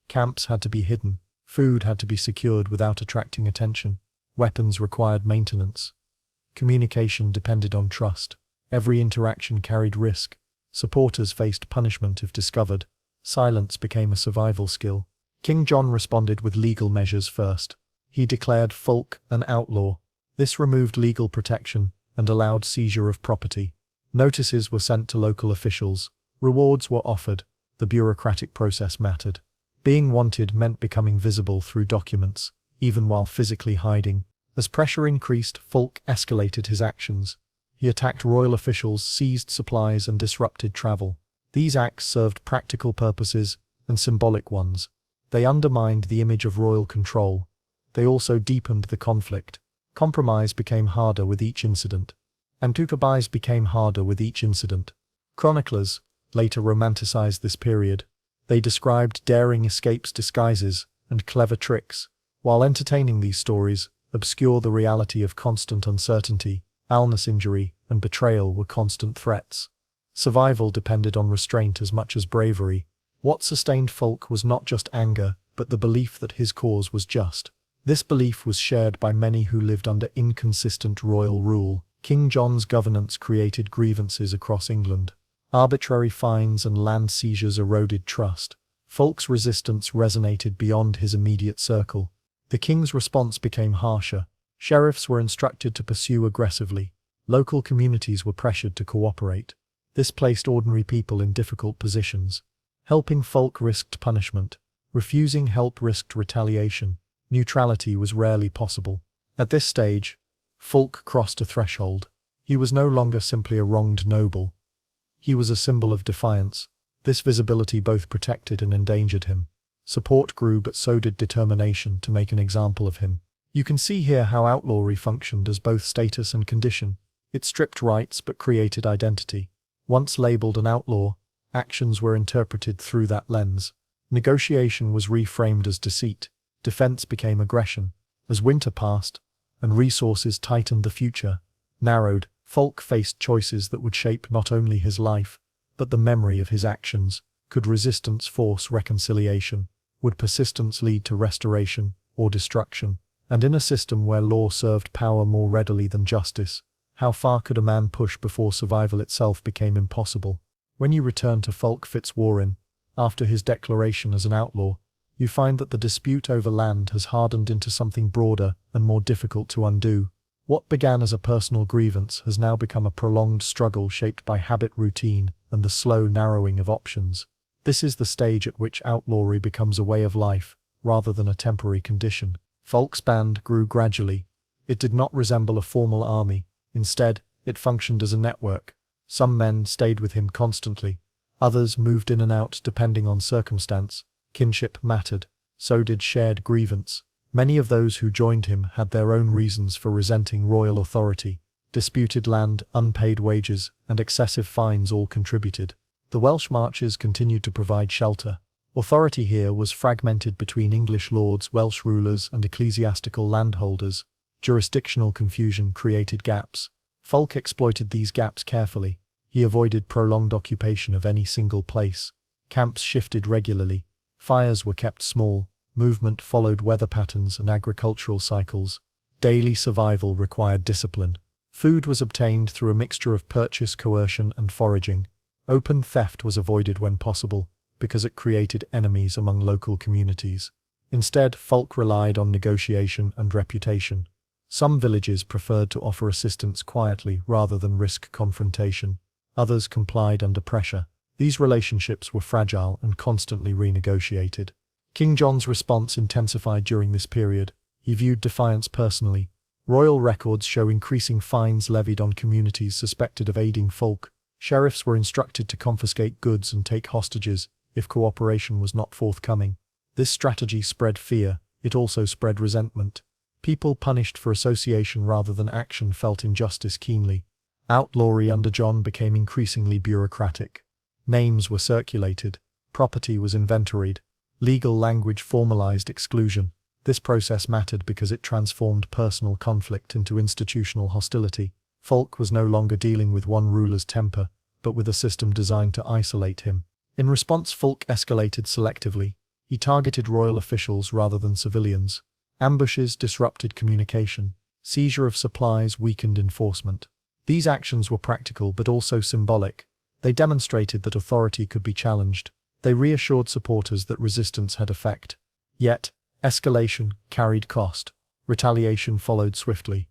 Camps had to be hidden. Food had to be secured without attracting attention. Weapons required maintenance. Communication depended on trust. Every interaction carried risk. Supporters faced punishment if discovered. Silence became a survival skill. King John responded with legal measures first. He declared Fulk an outlaw. This removed legal protection and allowed seizure of property. Notices were sent to local officials. Rewards were offered. The bureaucratic process mattered. Being wanted meant becoming visible through documents, even while physically hiding. As pressure increased, Fulk escalated his actions. He attacked royal officials, seized supplies, and disrupted travel. These acts served practical purposes and symbolic ones. They undermined the image of royal control. They also deepened the conflict. Compromise became harder with each incident. Compromise became harder with each incident. Chroniclers later romanticized this period. They described daring escapes, disguises, and clever tricks. While entertaining these stories, obscure the reality of constant uncertainty. Illness, injury, and betrayal were constant threats. Survival depended on restraint as much as bravery. What sustained Fulk was not just anger, but the belief that his cause was just. This belief was shared by many who lived under inconsistent royal rule. King John's governance created grievances across England. Arbitrary fines and land seizures eroded trust. Fulk's resistance resonated beyond his immediate circle. The king's response became harsher. Sheriffs were instructed to pursue aggressively. Local communities were pressured to cooperate. This placed ordinary people in difficult positions. Helping Fulk risked punishment. Refusing help risked retaliation. Neutrality was rarely possible. At this stage, Fulk crossed a threshold. He was no longer simply a wronged noble. He was a symbol of defiance. This visibility both protected and endangered him. Support grew, but so did determination to make an example of him. You can see here how outlawry functioned as both status and condition. It stripped rights but created identity. Once labeled an outlaw, actions were interpreted through that lens. Negotiation was reframed as deceit. Defense became aggression. As winter passed, and resources tightened, the future narrowed. Fulk faced choices that would shape not only his life, but the memory of his actions. Could resistance force reconciliation? Would persistence lead to restoration or destruction? And in a system where law served power more readily than justice, how far could a man push before survival itself became impossible? When you return to Fulk Fitzwarren, after his declaration as an outlaw, you find that the dispute over land has hardened into something broader and more difficult to undo. What began as a personal grievance has now become a prolonged struggle shaped by habit, routine, and the slow narrowing of options. This is the stage at which outlawry becomes a way of life, rather than a temporary condition. Fulk's band grew gradually. It did not resemble a formal army. Instead, it functioned as a network. Some men stayed with him constantly. Others moved in and out depending on circumstance. Kinship mattered. So did shared grievance. Many of those who joined him had their own reasons for resenting royal authority. Disputed land, unpaid wages, and excessive fines all contributed. The Welsh marches continued to provide shelter. Authority here was fragmented between English lords, Welsh rulers, and ecclesiastical landholders. Jurisdictional confusion created gaps. Fulk exploited these gaps carefully. He avoided prolonged occupation of any single place. Camps shifted regularly. Fires were kept small. Movement followed weather patterns and agricultural cycles. Daily survival required discipline. Food was obtained through a mixture of purchase, coercion, and foraging. Open theft was avoided when possible, because it created enemies among local communities. Instead, Fulk relied on negotiation and reputation. Some villages preferred to offer assistance quietly rather than risk confrontation. Others complied under pressure. These relationships were fragile and constantly renegotiated. King John's response intensified during this period. He viewed defiance personally. Royal records show increasing fines levied on communities suspected of aiding Fulk. Sheriffs were instructed to confiscate goods and take hostages if cooperation was not forthcoming. This strategy spread fear. It also spread resentment. People punished for association rather than action felt injustice keenly. Outlawry under John became increasingly bureaucratic. Names were circulated. Property was inventoried. Legal language formalized exclusion. This process mattered because it transformed personal conflict into institutional hostility. Fulk was no longer dealing with one ruler's temper, but with a system designed to isolate him. In response, Fulk escalated selectively. He targeted royal officials rather than civilians. Ambushes disrupted communication. Seizure of supplies weakened enforcement. These actions were practical but also symbolic. They demonstrated that authority could be challenged. They reassured supporters that resistance had effect. Yet, escalation carried cost. Retaliation followed swiftly.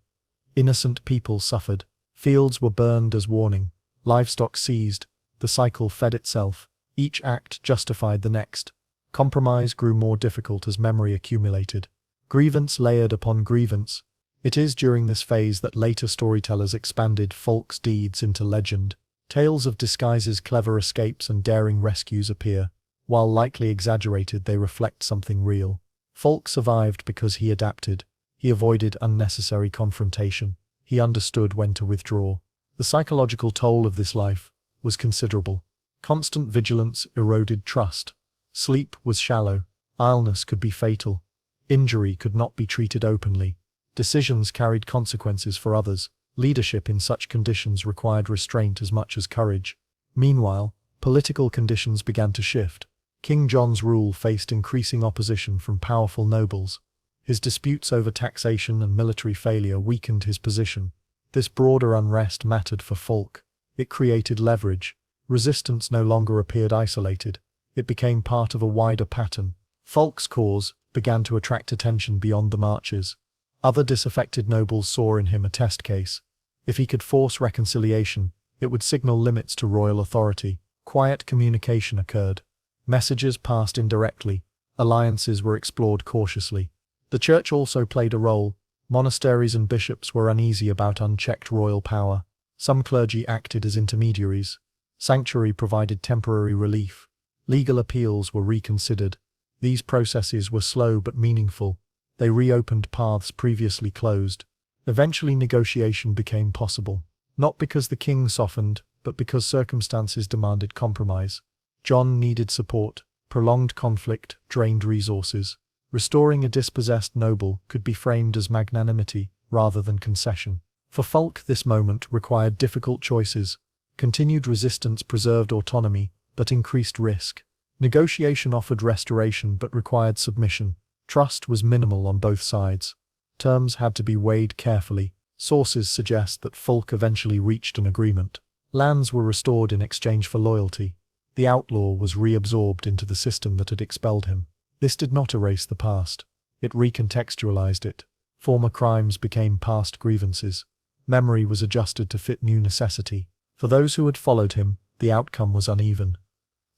Innocent people suffered. Fields were burned as warning. Livestock seized. The cycle fed itself. Each act justified the next. Compromise grew more difficult as memory accumulated. Grievance layered upon grievance. It is during this phase that later storytellers expanded Fulk's deeds into legend. Tales of disguises, clever escapes, and daring rescues appear. While likely exaggerated, they reflect something real. Fulk survived because he adapted. He avoided unnecessary confrontation. He understood when to withdraw. The psychological toll of this life was considerable. Constant vigilance eroded trust. Sleep was shallow. Illness could be fatal. Injury could not be treated openly. Decisions carried consequences for others. Leadership in such conditions required restraint as much as courage. Meanwhile, political conditions began to shift. King John's rule faced increasing opposition from powerful nobles. His disputes over taxation and military failure weakened his position. This broader unrest mattered for Fulk. It created leverage. Resistance no longer appeared isolated. it became part of a wider pattern. Fulk's cause began to attract attention beyond the marches. Other disaffected nobles saw in him a test case. If he could force reconciliation, it would signal limits to royal authority. Quiet communication occurred. Messages passed indirectly. Alliances were explored cautiously. The church also played a role. Monasteries and bishops were uneasy about unchecked royal power. Some clergy acted as intermediaries. Sanctuary provided temporary relief. Legal appeals were reconsidered. These processes were slow but meaningful. They reopened paths previously closed. Eventually negotiation became possible. Not because the king softened, but because circumstances demanded compromise. John needed support. Prolonged conflict drained resources. Restoring a dispossessed noble could be framed as magnanimity rather than concession. For Fulk, this moment required difficult choices. Continued resistance preserved autonomy, but increased risk. Negotiation offered restoration but required submission. Trust was minimal on both sides. Terms had to be weighed carefully. Sources suggest that Fulk eventually reached an agreement. Lands were restored in exchange for loyalty. The outlaw was reabsorbed into the system that had expelled him. This did not erase the past. It recontextualized it. Former crimes became past grievances. Memory was adjusted to fit new necessity. For those who had followed him, the outcome was uneven.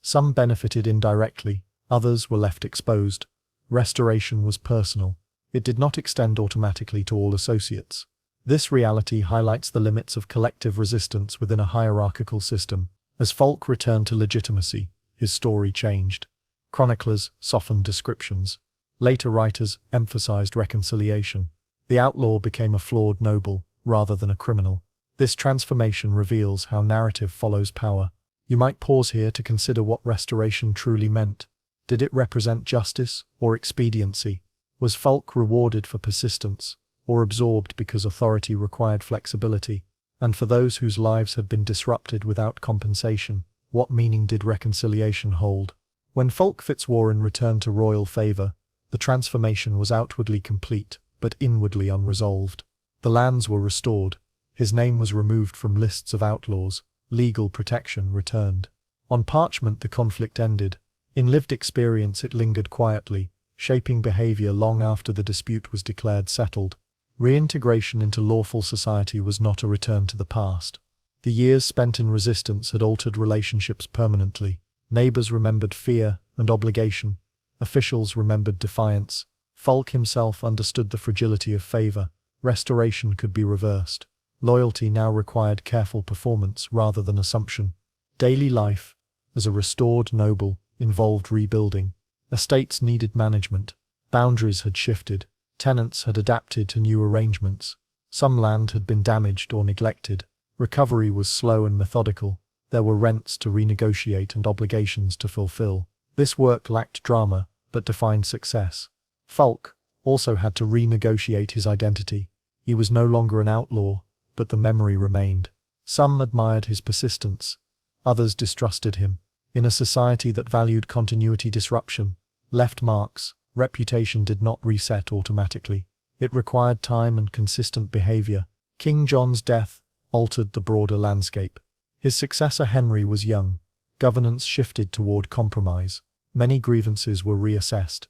Some benefited indirectly, others were left exposed. Restoration was personal. It did not extend automatically to all associates. This reality highlights the limits of collective resistance within a hierarchical system. As Fulk returned to legitimacy, his story changed. Chroniclers softened descriptions. Later writers emphasized reconciliation. The outlaw became a flawed noble, rather than a criminal. This transformation reveals how narrative follows power. You might pause here to consider what restoration truly meant. Did it represent justice or expediency? Was Fulk rewarded for persistence, or absorbed because authority required flexibility? And for those whose lives had been disrupted without compensation, what meaning did reconciliation hold? When Fulk Fitzwarren returned to royal favor, the transformation was outwardly complete, but inwardly unresolved. The lands were restored. His name was removed from lists of outlaws. Legal protection returned. On parchment the conflict ended. In lived experience it lingered quietly, shaping behavior long after the dispute was declared settled. Reintegration into lawful society was not a return to the past. The years spent in resistance had altered relationships permanently. Neighbors remembered fear and obligation. Officials remembered defiance. Fulk himself understood the fragility of favor. Restoration could be reversed. Loyalty now required careful performance rather than assumption. Daily life, as a restored noble, involved rebuilding. Estates needed management. Boundaries had shifted. Tenants had adapted to new arrangements. Some land had been damaged or neglected. Recovery was slow and methodical. There were rents to renegotiate and obligations to fulfill. This work lacked drama, but defined success. Fulk also had to renegotiate his identity. He was no longer an outlaw, but the memory remained. Some admired his persistence. Others distrusted him. In a society that valued continuity, disruption left marks. Reputation did not reset automatically. It required time and consistent behavior. King John's death altered the broader landscape. His successor Henry was young. Governance shifted toward compromise. Many grievances were reassessed.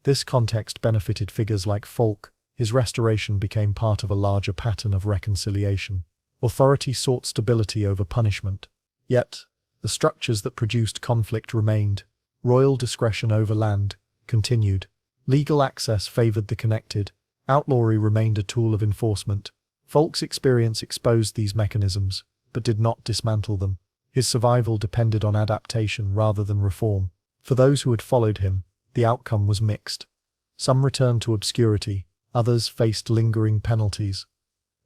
This context benefited figures like Fulk. His restoration became part of a larger pattern of reconciliation. Authority sought stability over punishment. Yet, the structures that produced conflict remained. Royal discretion over land continued. Legal access favored the connected. Outlawry remained a tool of enforcement. Fulk's experience exposed these mechanisms, but did not dismantle them. His survival depended on adaptation rather than reform. For those who had followed him, the outcome was mixed. Some returned to obscurity. Others faced lingering penalties.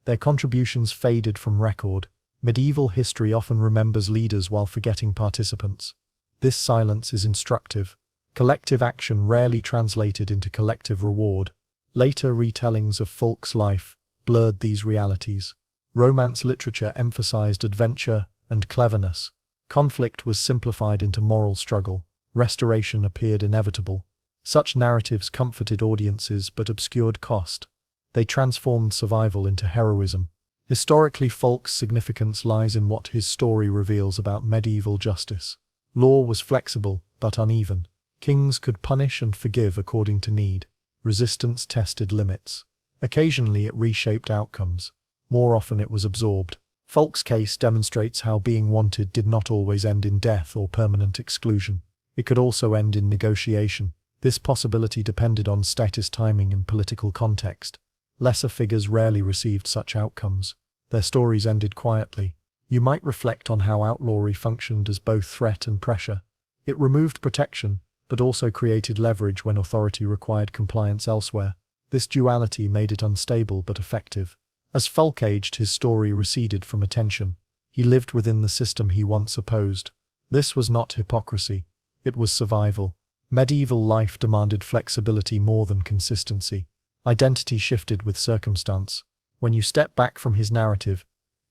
Their contributions faded from record. Medieval history often remembers leaders while forgetting participants. This silence is instructive. Collective action rarely translated into collective reward. Later retellings of Fulk's life blurred these realities. Romance literature emphasized adventure and cleverness. Conflict was simplified into moral struggle. Restoration appeared inevitable. Such narratives comforted audiences but obscured cost. They transformed survival into heroism. Historically, Fulk's significance lies in what his story reveals about medieval justice. Law was flexible, but uneven. Kings could punish and forgive according to need. Resistance tested limits. Occasionally it reshaped outcomes. More often it was absorbed. Falk's case demonstrates how being wanted did not always end in death or permanent exclusion. It could also end in negotiation. This possibility depended on status timing and political context. Lesser figures rarely received such outcomes. Their stories ended quietly. You might reflect on how outlawry functioned as both threat and pressure. It removed protection, but also created leverage when authority required compliance elsewhere. This duality made it unstable but effective. As Falk aged, his story receded from attention. He lived within the system he once opposed. This was not hypocrisy. It was survival. Medieval life demanded flexibility more than consistency. Identity shifted with circumstance. When you step back from his narrative,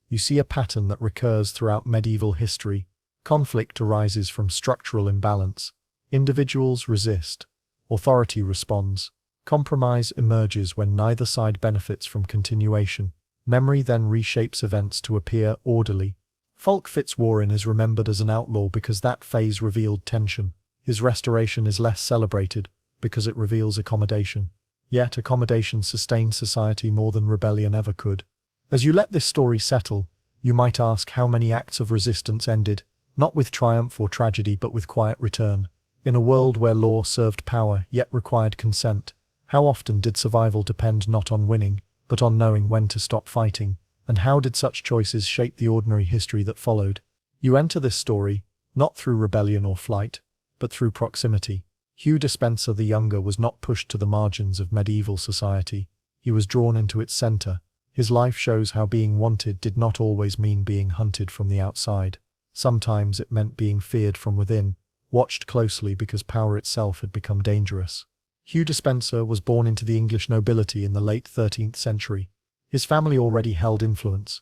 you see a pattern that recurs throughout medieval history. Conflict arises from structural imbalance. Individuals resist. Authority responds. Compromise emerges when neither side benefits from continuation. Memory then reshapes events to appear orderly. Falk Fitzwarren is remembered as an outlaw because that phase revealed tension. His restoration is less celebrated because it reveals accommodation. Yet accommodation sustained society more than rebellion ever could. As you let this story settle, you might ask how many acts of resistance ended, not with triumph or tragedy but with quiet return. In a world where law served power yet required consent, how often did survival depend not on winning, but on knowing when to stop fighting? And how did such choices shape the ordinary history that followed? You enter this story, not through rebellion or flight, but through proximity. Hugh Despenser the Younger was not pushed to the margins of medieval society. He was drawn into its center. His life shows how being wanted did not always mean being hunted from the outside. Sometimes it meant being feared from within, watched closely because power itself had become dangerous. Hugh Despenser was born into the English nobility in the late 13th century. His family already held influence.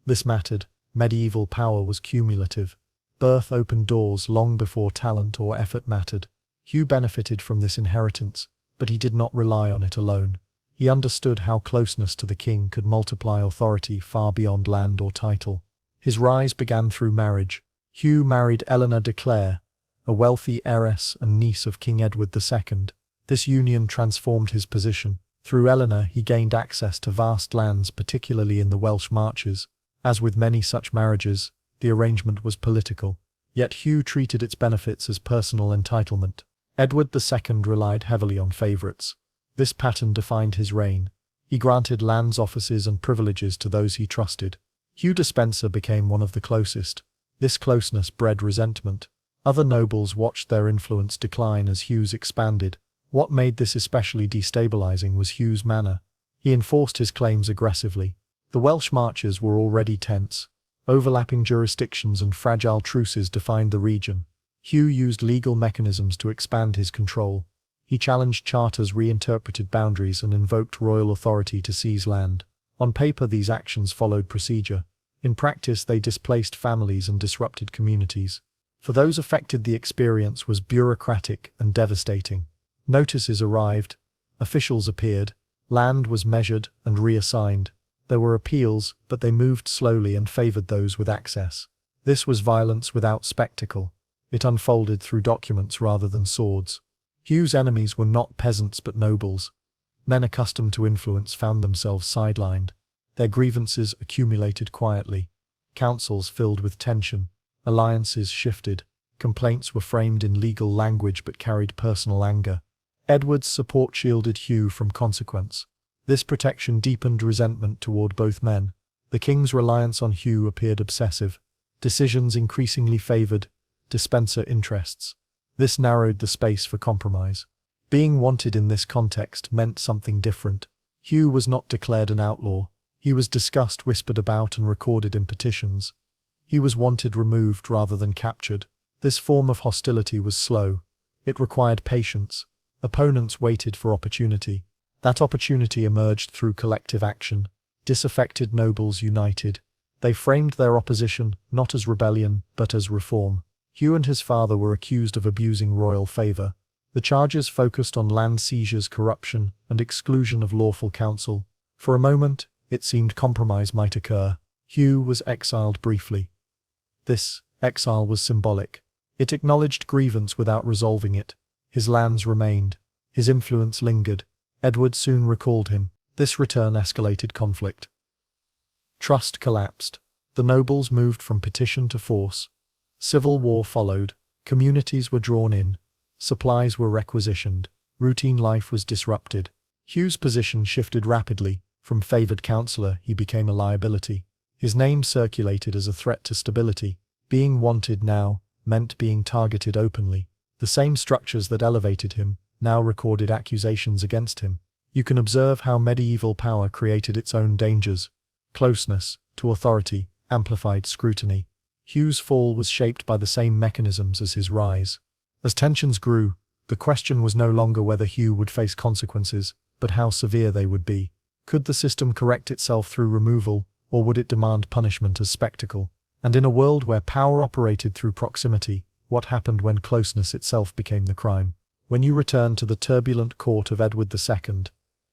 This mattered. Medieval power was cumulative. Birth opened doors long before talent or effort mattered. Hugh benefited from this inheritance, but he did not rely on it alone. He understood how closeness to the king could multiply authority far beyond land or title. His rise began through marriage. Hugh married Eleanor de Clare, a wealthy heiress and niece of King Edward II. This union transformed his position. Through Eleanor he gained access to vast lands, particularly in the Welsh Marches. As with many such marriages, the arrangement was political. Yet Hugh treated its benefits as personal entitlement. Edward II relied heavily on favourites. This pattern defined his reign. He granted lands, offices and privileges to those he trusted. Hugh Despenser became one of the closest. This closeness bred resentment. Other nobles watched their influence decline as Hugh's expanded. What made this especially destabilizing was Hugh's manner. He enforced his claims aggressively. The Welsh Marches were already tense. Overlapping jurisdictions and fragile truces defined the region. Hugh used legal mechanisms to expand his control. He challenged charters, reinterpreted boundaries, and invoked royal authority to seize land. On paper, these actions followed procedure. In practice, they displaced families and disrupted communities. For those affected, the experience was bureaucratic and devastating. Notices arrived, officials appeared, land was measured and reassigned. There were appeals, but they moved slowly and favored those with access. This was violence without spectacle. It unfolded through documents rather than swords. Hugh's enemies were not peasants but nobles. Men accustomed to influence found themselves sidelined. Their grievances accumulated quietly. Councils filled with tension. Alliances shifted. Complaints were framed in legal language but carried personal anger. Edward's support shielded Hugh from consequence. This protection deepened resentment toward both men. The king's reliance on Hugh appeared obsessive. Decisions increasingly favored Despenser interests. This narrowed the space for compromise. Being wanted in this context meant something different. Hugh was not declared an outlaw. He was discussed, whispered about, and recorded in petitions. He was wanted removed rather than captured. This form of hostility was slow. It required patience. Opponents waited for opportunity. That opportunity emerged through collective action. Disaffected nobles united. They framed their opposition not as rebellion, but as reform. Hugh and his father were accused of abusing royal favor. The charges focused on land seizures, corruption, and exclusion of lawful counsel. For a moment, it seemed compromise might occur. Hugh was exiled briefly. This exile was symbolic. It acknowledged grievance without resolving it. His lands remained. His influence lingered. Edward soon recalled him. This return escalated conflict. Trust collapsed. The nobles moved from petition to force. Civil war followed. Communities were drawn in. Supplies were requisitioned. Routine life was disrupted. Hugh's position shifted rapidly. From favored counselor, he became a liability. His name circulated as a threat to stability. Being wanted now meant being targeted openly. The same structures that elevated him now recorded accusations against him. You can observe how medieval power created its own dangers. Closeness to authority amplified scrutiny. Hugh's fall was shaped by the same mechanisms as his rise. As tensions grew, the question was no longer whether Hugh would face consequences, but how severe they would be. Could the system correct itself through removal, or would it demand punishment as spectacle? And in a world where power operated through proximity, what happened when closeness itself became the crime? When you return to the turbulent court of Edward II,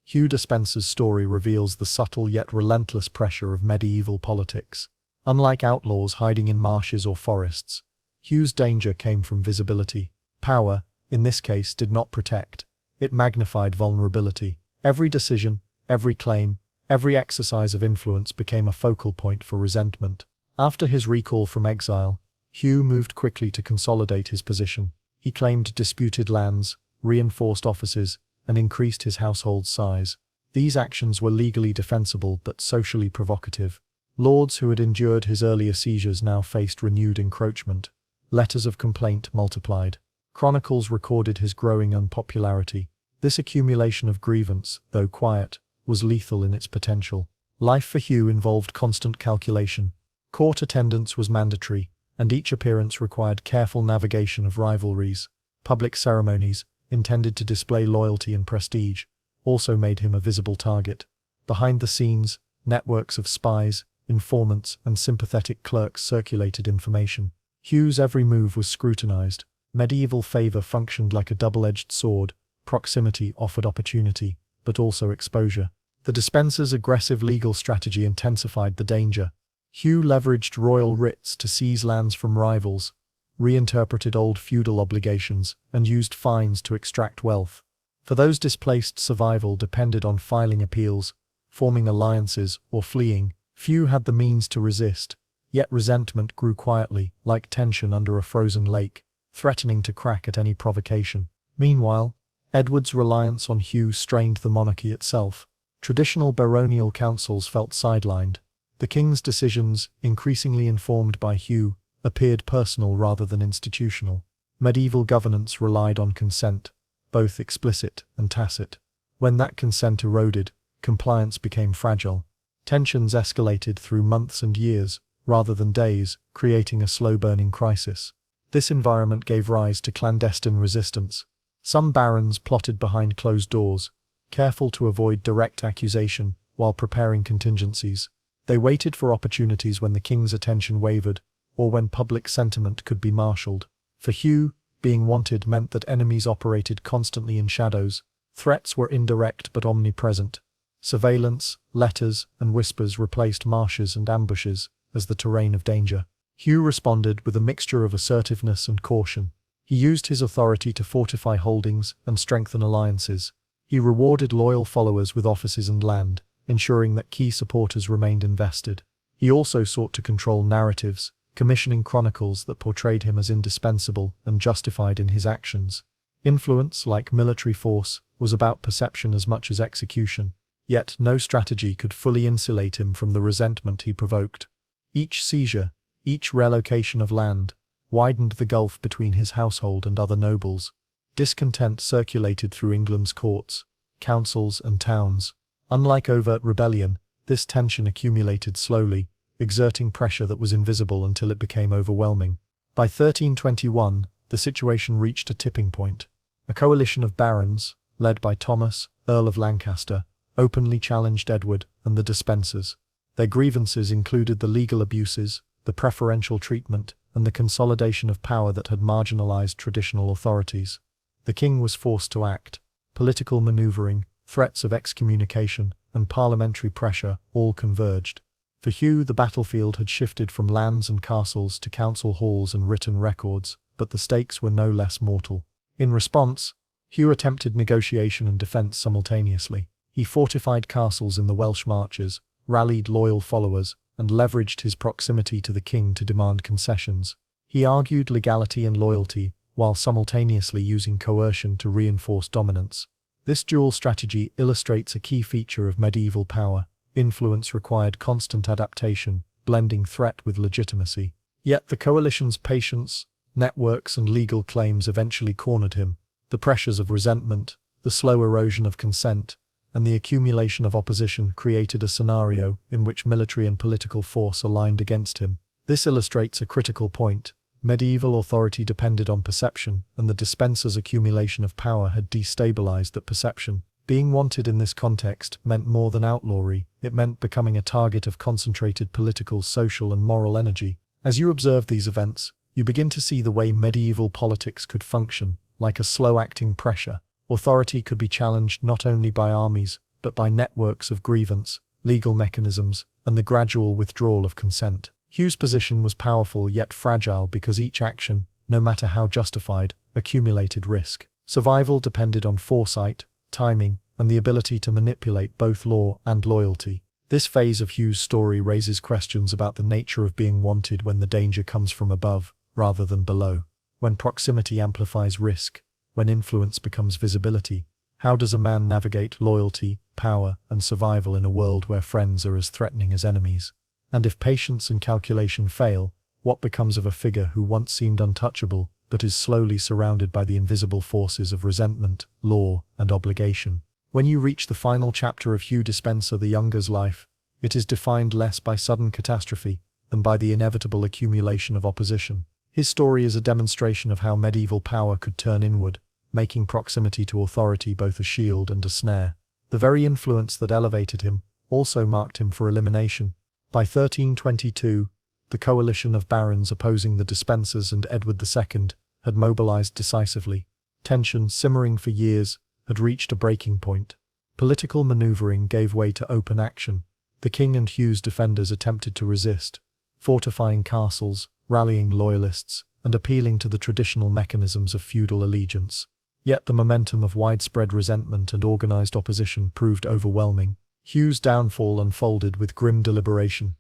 Hugh Despenser's story reveals the subtle yet relentless pressure of medieval politics. Unlike outlaws hiding in marshes or forests, Hugh's danger came from visibility. Power, in this case, did not protect. It magnified vulnerability. Every decision, every claim, every exercise of influence became a focal point for resentment. After his recall from exile, Hugh moved quickly to consolidate his position. He claimed disputed lands, reinforced offices, and increased his household's size. These actions were legally defensible but socially provocative. Lords who had endured his earlier seizures now faced renewed encroachment. Letters of complaint multiplied. Chronicles recorded his growing unpopularity. This accumulation of grievance, though quiet, was lethal in its potential. Life for Hugh involved constant calculation. Court attendance was mandatory, and each appearance required careful navigation of rivalries. Public ceremonies, intended to display loyalty and prestige, also made him a visible target. Behind the scenes, networks of spies, informants, and sympathetic clerks circulated information. Hugh's every move was scrutinized. Medieval favor functioned like a double-edged sword. Proximity offered opportunity, but also exposure. The Despenser's aggressive legal strategy intensified the danger. Hugh leveraged royal writs to seize lands from rivals, reinterpreted old feudal obligations, and used fines to extract wealth. For those displaced, survival depended on filing appeals, forming alliances, or fleeing. Few had the means to resist, yet resentment grew quietly, like tension under a frozen lake, threatening to crack at any provocation. Meanwhile, Edward's reliance on Hugh strained the monarchy itself. Traditional baronial councils felt sidelined. The king's decisions, increasingly informed by Hugh, appeared personal rather than institutional. Medieval governance relied on consent, both explicit and tacit. When that consent eroded, compliance became fragile. Tensions escalated through months and years, rather than days, creating a slow-burning crisis. This environment gave rise to clandestine resistance. Some barons plotted behind closed doors, careful to avoid direct accusation while preparing contingencies. They waited for opportunities when the king's attention wavered, or when public sentiment could be marshaled. For Hugh, being wanted meant that enemies operated constantly in shadows. Threats were indirect but omnipresent. Surveillance, letters, and whispers replaced marshes and ambushes as the terrain of danger. Hugh responded with a mixture of assertiveness and caution. He used his authority to fortify holdings and strengthen alliances. He rewarded loyal followers with offices and land, ensuring that key supporters remained invested. He also sought to control narratives, commissioning chronicles that portrayed him as indispensable and justified in his actions. Influence, like military force, was about perception as much as execution. Yet no strategy could fully insulate him from the resentment he provoked. Each seizure, each relocation of land, widened the gulf between his household and other nobles. Discontent circulated through England's courts, councils, and towns. Unlike overt rebellion, this tension accumulated slowly, exerting pressure that was invisible until it became overwhelming. By 1321, the situation reached a tipping point. A coalition of barons, led by Thomas, Earl of Lancaster, openly challenged Edward and the Despensers. Their grievances included the legal abuses, the preferential treatment, and the consolidation of power that had marginalized traditional authorities. The king was forced to act. Political maneuvering, threats of excommunication, and parliamentary pressure all converged. For Hugh, the battlefield had shifted from lands and castles to council halls and written records. but the stakes were no less mortal. In response, Hugh attempted negotiation and defense simultaneously. He fortified castles in the Welsh marches, rallied loyal followers, and leveraged his proximity to the king to demand concessions. He argued legality and loyalty, while simultaneously using coercion to reinforce dominance. This dual strategy illustrates a key feature of medieval power. Influence required constant adaptation, blending threat with legitimacy. Yet the coalition's patience, networks, and legal claims eventually cornered him. The pressures of resentment, the slow erosion of consent, and the accumulation of opposition created a scenario in which military and political force aligned against him. This illustrates a critical point. Medieval authority depended on perception, and the Despenser's accumulation of power had destabilized that perception. Being wanted in this context meant more than outlawry, it meant becoming a target of concentrated political, social, and moral energy. As you observe these events, you begin to see the way medieval politics could function, like a slow-acting pressure. Authority could be challenged not only by armies, but by networks of grievance, legal mechanisms, and the gradual withdrawal of consent. Hugh's position was powerful yet fragile because each action, no matter how justified, accumulated risk. Survival depended on foresight, timing, and the ability to manipulate both law and loyalty. This phase of Hugh's story raises questions about the nature of being wanted when the danger comes from above, rather than below. When proximity amplifies risk, when influence becomes visibility, how does a man navigate loyalty, power, and survival in a world where friends are as threatening as enemies? And if patience and calculation fail, what becomes of a figure who once seemed untouchable, but is slowly surrounded by the invisible forces of resentment, law, and obligation? When you reach the final chapter of Hugh Despenser the Younger's life, it is defined less by sudden catastrophe than by the inevitable accumulation of opposition. His story is a demonstration of how medieval power could turn inward, making proximity to authority both a shield and a snare. The very influence that elevated him also marked him for elimination. By 1322, the coalition of barons opposing the Despensers and Edward II had mobilized decisively. Tension, simmering for years, had reached a breaking point. Political maneuvering gave way to open action. The king and Hugh's defenders attempted to resist, fortifying castles, rallying loyalists, and appealing to the traditional mechanisms of feudal allegiance. Yet the momentum of widespread resentment and organized opposition proved overwhelming. Hugh's downfall unfolded with grim deliberation.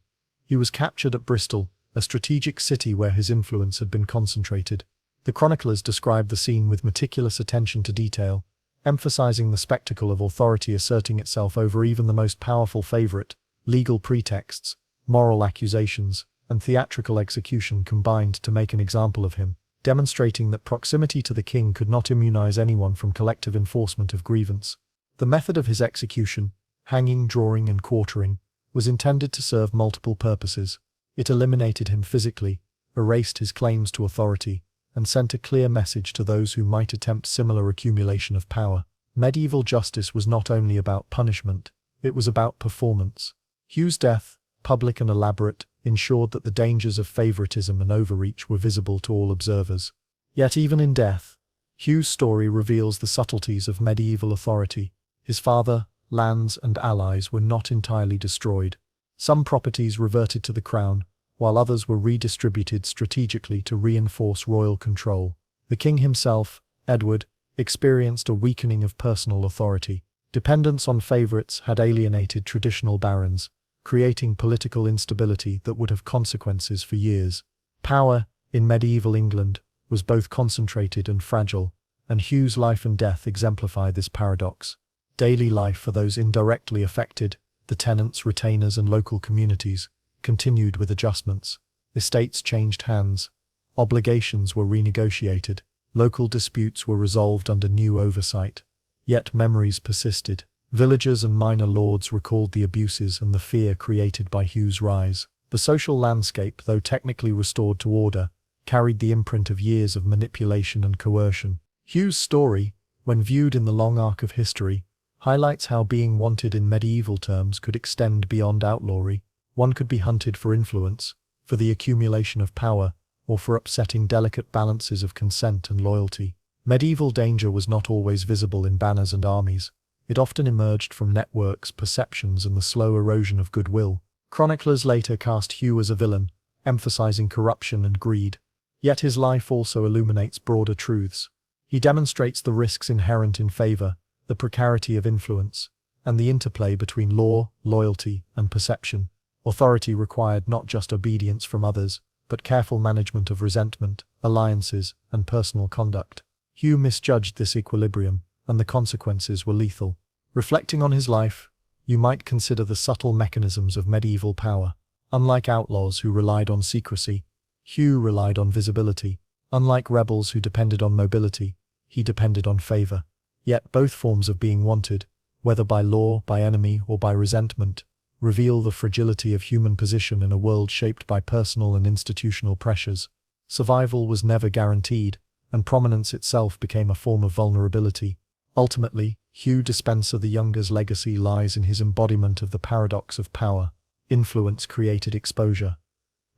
He was captured at Bristol, a strategic city where his influence had been concentrated. The chroniclers describe the scene with meticulous attention to detail, emphasizing the spectacle of authority asserting itself over even the most powerful favorite. Legal pretexts, moral accusations, and theatrical execution combined to make an example of him, demonstrating that proximity to the king could not immunize anyone from collective enforcement of grievance. The method of his execution, hanging, drawing, and quartering, was intended to serve multiple purposes. It eliminated him physically, erased his claims to authority, and sent a clear message to those who might attempt similar accumulation of power. Medieval justice was not only about punishment, it was about performance. Hugh's death, public and elaborate, ensured that the dangers of favoritism and overreach were visible to all observers. Yet even in death, Hugh's story reveals the subtleties of medieval authority. His father, lands, and allies were not entirely destroyed. Some properties reverted to the crown, while others were redistributed strategically to reinforce royal control. The king himself, Edward, experienced a weakening of personal authority. Dependence on favorites had alienated traditional barons, creating political instability that would have consequences for years. Power, in medieval England, was both concentrated and fragile, and Hugh's life and death exemplify this paradox. Daily life for those indirectly affected, the tenants, retainers, and local communities, continued with adjustments. Estates changed hands. Obligations were renegotiated. Local disputes were resolved under new oversight. Yet memories persisted. Villagers and minor lords recalled the abuses and the fear created by Hugh's rise. The social landscape, though technically restored to order, carried the imprint of years of manipulation and coercion. Hugh's story, when viewed in the long arc of history, highlights how being wanted in medieval terms could extend beyond outlawry. One could be hunted for influence, for the accumulation of power, or for upsetting delicate balances of consent and loyalty. Medieval danger was not always visible in banners and armies. It often emerged from networks, perceptions, and the slow erosion of goodwill. Chroniclers later cast Hugh as a villain, emphasizing corruption and greed. Yet his life also illuminates broader truths. He demonstrates the risks inherent in favor, the precarity of influence, and the interplay between law, loyalty, and perception. Authority required not just obedience from others, but careful management of resentment, alliances, and personal conduct. Hugh misjudged this equilibrium, and the consequences were lethal. Reflecting on his life, you might consider the subtle mechanisms of medieval power. Unlike outlaws who relied on secrecy, Hugh relied on visibility. Unlike rebels who depended on mobility, he depended on favor. Yet both forms of being wanted, whether by law, by enemy, or by resentment, reveal the fragility of human position in a world shaped by personal and institutional pressures. Survival was never guaranteed, and prominence itself became a form of vulnerability. Ultimately, Hugh Despenser the Younger's legacy lies in his embodiment of the paradox of power. Influence created exposure.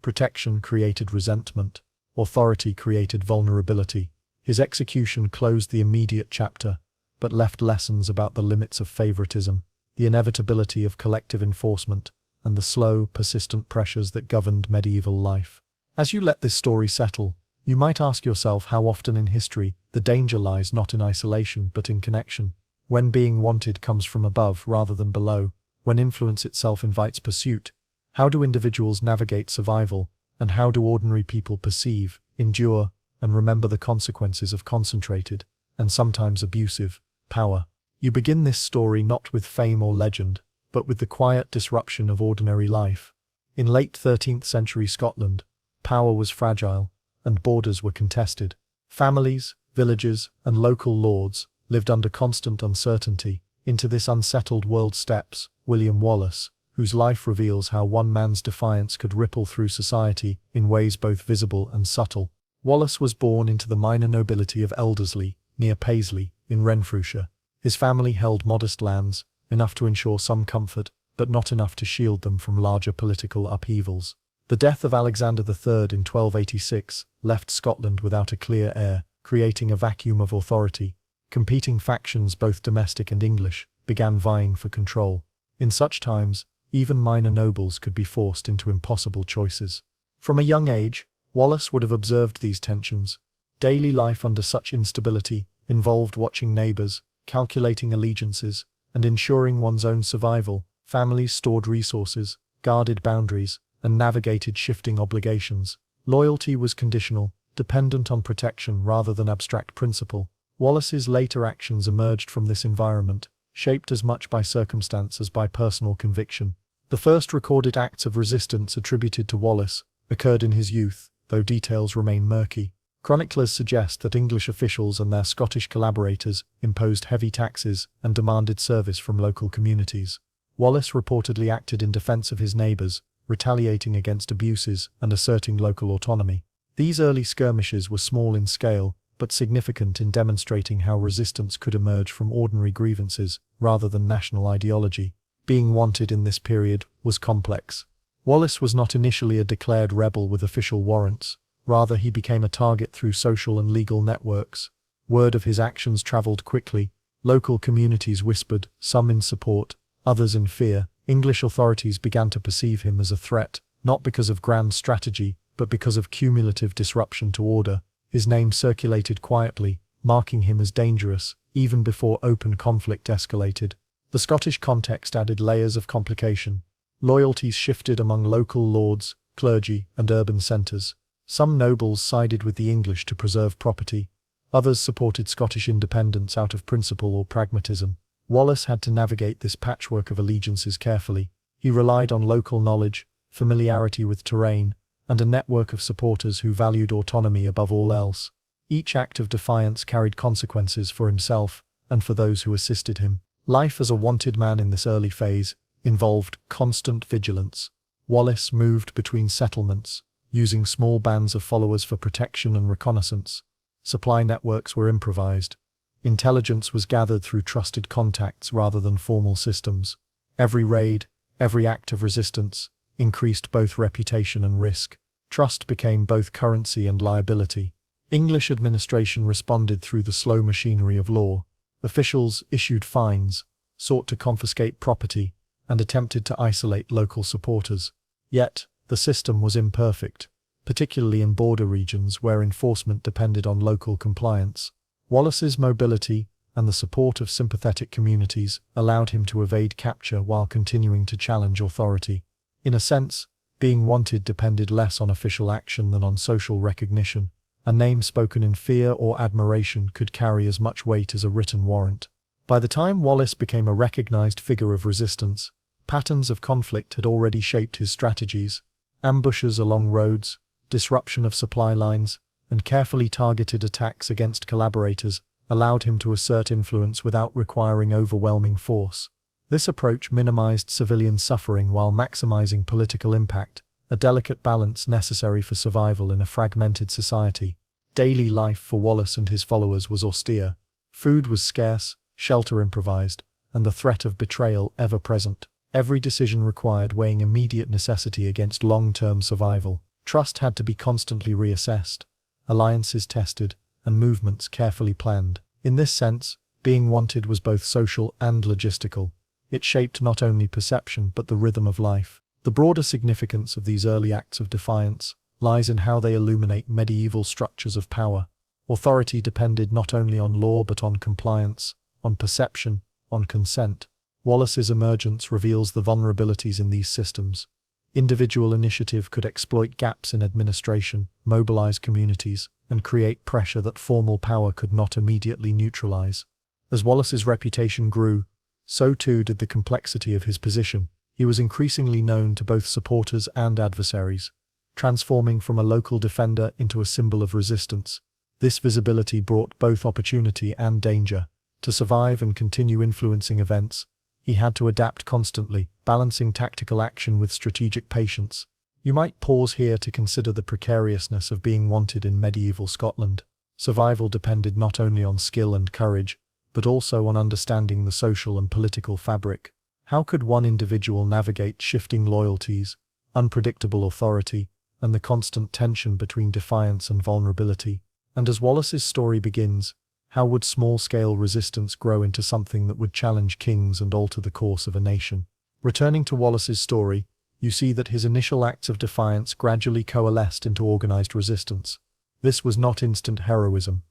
Protection created resentment. Authority created vulnerability. His execution closed the immediate chapter, but left lessons about the limits of favoritism, the inevitability of collective enforcement, and the slow, persistent pressures that governed medieval life. As you let this story settle, you might ask yourself how often in history the danger lies not in isolation but in connection. When being wanted comes from above rather than below, when influence itself invites pursuit, how do individuals navigate survival, and how do ordinary people perceive, endure, and remember the consequences of concentrated, and sometimes abusive, power? You begin this story not with fame or legend, but with the quiet disruption of ordinary life. In late 13th century Scotland, power was fragile, and borders were contested. Families, villages, and local lords lived under constant uncertainty. Into this unsettled world steps William Wallace, whose life reveals how one man's defiance could ripple through society in ways both visible and subtle. Wallace was born into the minor nobility of Elderslie, near Paisley, in Renfrewshire. His family held modest lands, enough to ensure some comfort, but not enough to shield them from larger political upheavals. The death of Alexander III in 1286 left Scotland without a clear heir, creating a vacuum of authority. Competing factions, both domestic and English, began vying for control. In such times, even minor nobles could be forced into impossible choices. From a young age, Wallace would have observed these tensions. Daily life under such instability involved watching neighbors, calculating allegiances, and ensuring one's own survival. Families stored resources, guarded boundaries, and navigated shifting obligations. Loyalty was conditional, dependent on protection rather than abstract principle. Wallace's later actions emerged from this environment, shaped as much by circumstance as by personal conviction. The first recorded acts of resistance attributed to Wallace occurred in his youth, though details remain murky. Chroniclers suggest that English officials and their Scottish collaborators imposed heavy taxes and demanded service from local communities. Wallace reportedly acted in defense of his neighbors, retaliating against abuses and asserting local autonomy. These early skirmishes were small in scale, but significant in demonstrating how resistance could emerge from ordinary grievances rather than national ideology. Being wanted in this period was complex. Wallace was not initially a declared rebel with official warrants. Rather, he became a target through social and legal networks. Word of his actions traveled quickly. Local communities whispered, some in support, others in fear. English authorities began to perceive him as a threat, not because of grand strategy, but because of cumulative disruption to order. His name circulated quietly, marking him as dangerous, even before open conflict escalated. The Scottish context added layers of complication. Loyalties shifted among local lords, clergy, and urban centres. Some nobles sided with the English to preserve property. Others supported Scottish independence out of principle or pragmatism. Wallace had to navigate this patchwork of allegiances carefully. He relied on local knowledge, familiarity with terrain, and a network of supporters who valued autonomy above all else. Each act of defiance carried consequences for himself and for those who assisted him. Life as a wanted man in this early phase involved constant vigilance. Wallace moved between settlements, using small bands of followers for protection and reconnaissance. Supply networks were improvised. Intelligence was gathered through trusted contacts rather than formal systems. Every raid, every act of resistance, increased both reputation and risk. Trust became both currency and liability. English administration responded through the slow machinery of law. Officials issued fines, sought to confiscate property, and attempted to isolate local supporters. Yet, the system was imperfect. particularly in border regions where enforcement depended on local compliance. Wallace's mobility and the support of sympathetic communities allowed him to evade capture while continuing to challenge authority. In a sense, being wanted depended less on official action than on social recognition. A name spoken in fear or admiration could carry as much weight as a written warrant. By the time Wallace became a recognized figure of resistance, patterns of conflict had already shaped his strategies. Ambushes along roads, disruption of supply lines, and carefully targeted attacks against collaborators allowed him to assert influence without requiring overwhelming force. This approach minimized civilian suffering while maximizing political impact, a delicate balance necessary for survival in a fragmented society. Daily life for Wallace and his followers was austere. Food was scarce, shelter improvised, and the threat of betrayal ever present. Every decision required weighing immediate necessity against long-term survival. Trust had to be constantly reassessed, alliances tested, and movements carefully planned. In this sense, being wanted was both social and logistical. It shaped not only perception but the rhythm of life. The broader significance of these early acts of defiance lies in how they illuminate medieval structures of power. Authority depended not only on law but on compliance, on perception, on consent. Wallace's emergence reveals the vulnerabilities in these systems. Individual initiative could exploit gaps in administration, mobilize communities, and create pressure that formal power could not immediately neutralize. As Wallace's reputation grew, so too did the complexity of his position. He was increasingly known to both supporters and adversaries, transforming from a local defender into a symbol of resistance. This visibility brought both opportunity and danger. To survive and continue influencing events, he had to adapt constantly, balancing tactical action with strategic patience. You might pause here to consider the precariousness of being wanted in medieval Scotland. Survival depended not only on skill and courage, but also on understanding the social and political fabric. How could one individual navigate shifting loyalties, unpredictable authority, and the constant tension between defiance and vulnerability? And as Wallace's story begins, how would small-scale resistance grow into something that would challenge kings and alter the course of a nation? Returning to Wallace's story, you see that his initial acts of defiance gradually coalesced into organized resistance. This was not instant heroism.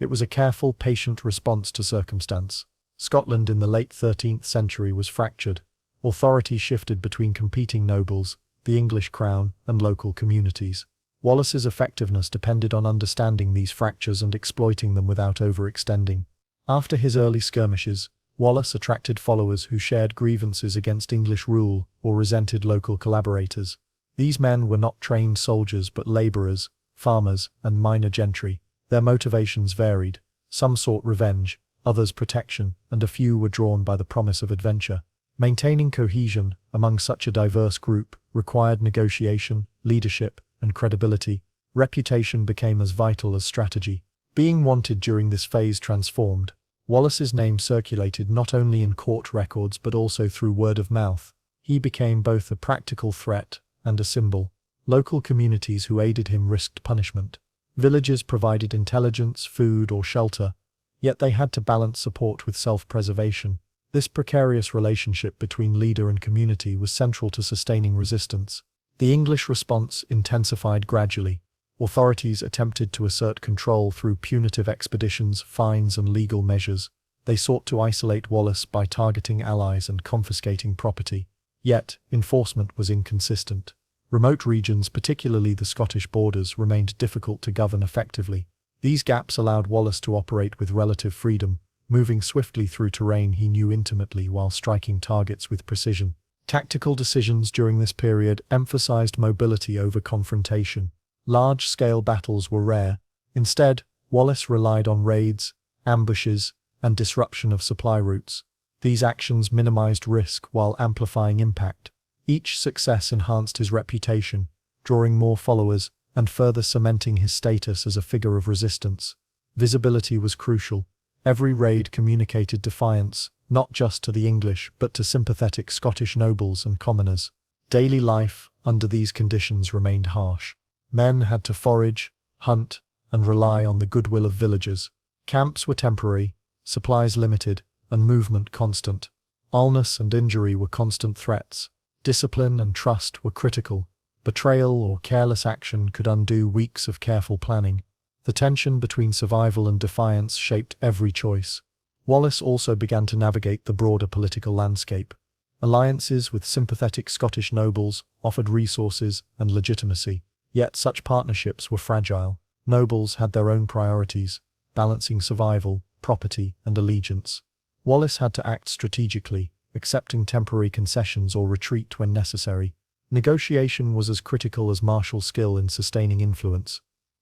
It was a careful, patient response to circumstance. Scotland in the late 13th century was fractured. Authority shifted between competing nobles, the English crown, and local communities. Wallace's effectiveness depended on understanding these fractures and exploiting them without overextending. After his early skirmishes, Wallace attracted followers who shared grievances against English rule or resented local collaborators. These men were not trained soldiers but laborers, farmers, and minor gentry. Their motivations varied. Some sought revenge, others protection, and a few were drawn by the promise of adventure. Maintaining cohesion among such a diverse group required negotiation, leadership, and credibility. Reputation became as vital as strategy. Being wanted during this phase transformed. Wallace's name circulated not only in court records but also through word of mouth. He became both a practical threat and a symbol. Local communities who aided him risked punishment. Villages provided intelligence, food, or shelter, yet they had to balance support with self-preservation. This precarious relationship between leader and community was central to sustaining resistance. The English response intensified gradually. Authorities attempted to assert control through punitive expeditions, fines, and legal measures. They sought to isolate Wallace by targeting allies and confiscating property. Yet, enforcement was inconsistent. Remote regions, particularly the Scottish borders, remained difficult to govern effectively. These gaps allowed Wallace to operate with relative freedom, moving swiftly through terrain he knew intimately while striking targets with precision. Tactical decisions during this period emphasized mobility over confrontation. Large-scale battles were rare. Instead, Wallace relied on raids, ambushes, and disruption of supply routes. These actions minimized risk while amplifying impact. Each success enhanced his reputation, drawing more followers and further cementing his status as a figure of resistance. Visibility was crucial. Every raid communicated defiance, not just to the English but to sympathetic Scottish nobles and commoners. Daily life, under these conditions, remained harsh. Men had to forage, hunt, and rely on the goodwill of villagers. Camps were temporary, supplies limited, and movement constant. Illness and injury were constant threats. Discipline and trust were critical. Betrayal or careless action could undo weeks of careful planning. The tension between survival and defiance shaped every choice. Wallace also began to navigate the broader political landscape. Alliances with sympathetic Scottish nobles offered resources and legitimacy, yet such partnerships were fragile. Nobles had their own priorities, balancing survival, property, and allegiance. Wallace had to act strategically, accepting temporary concessions or retreat when necessary. Negotiation was as critical as martial skill in sustaining influence.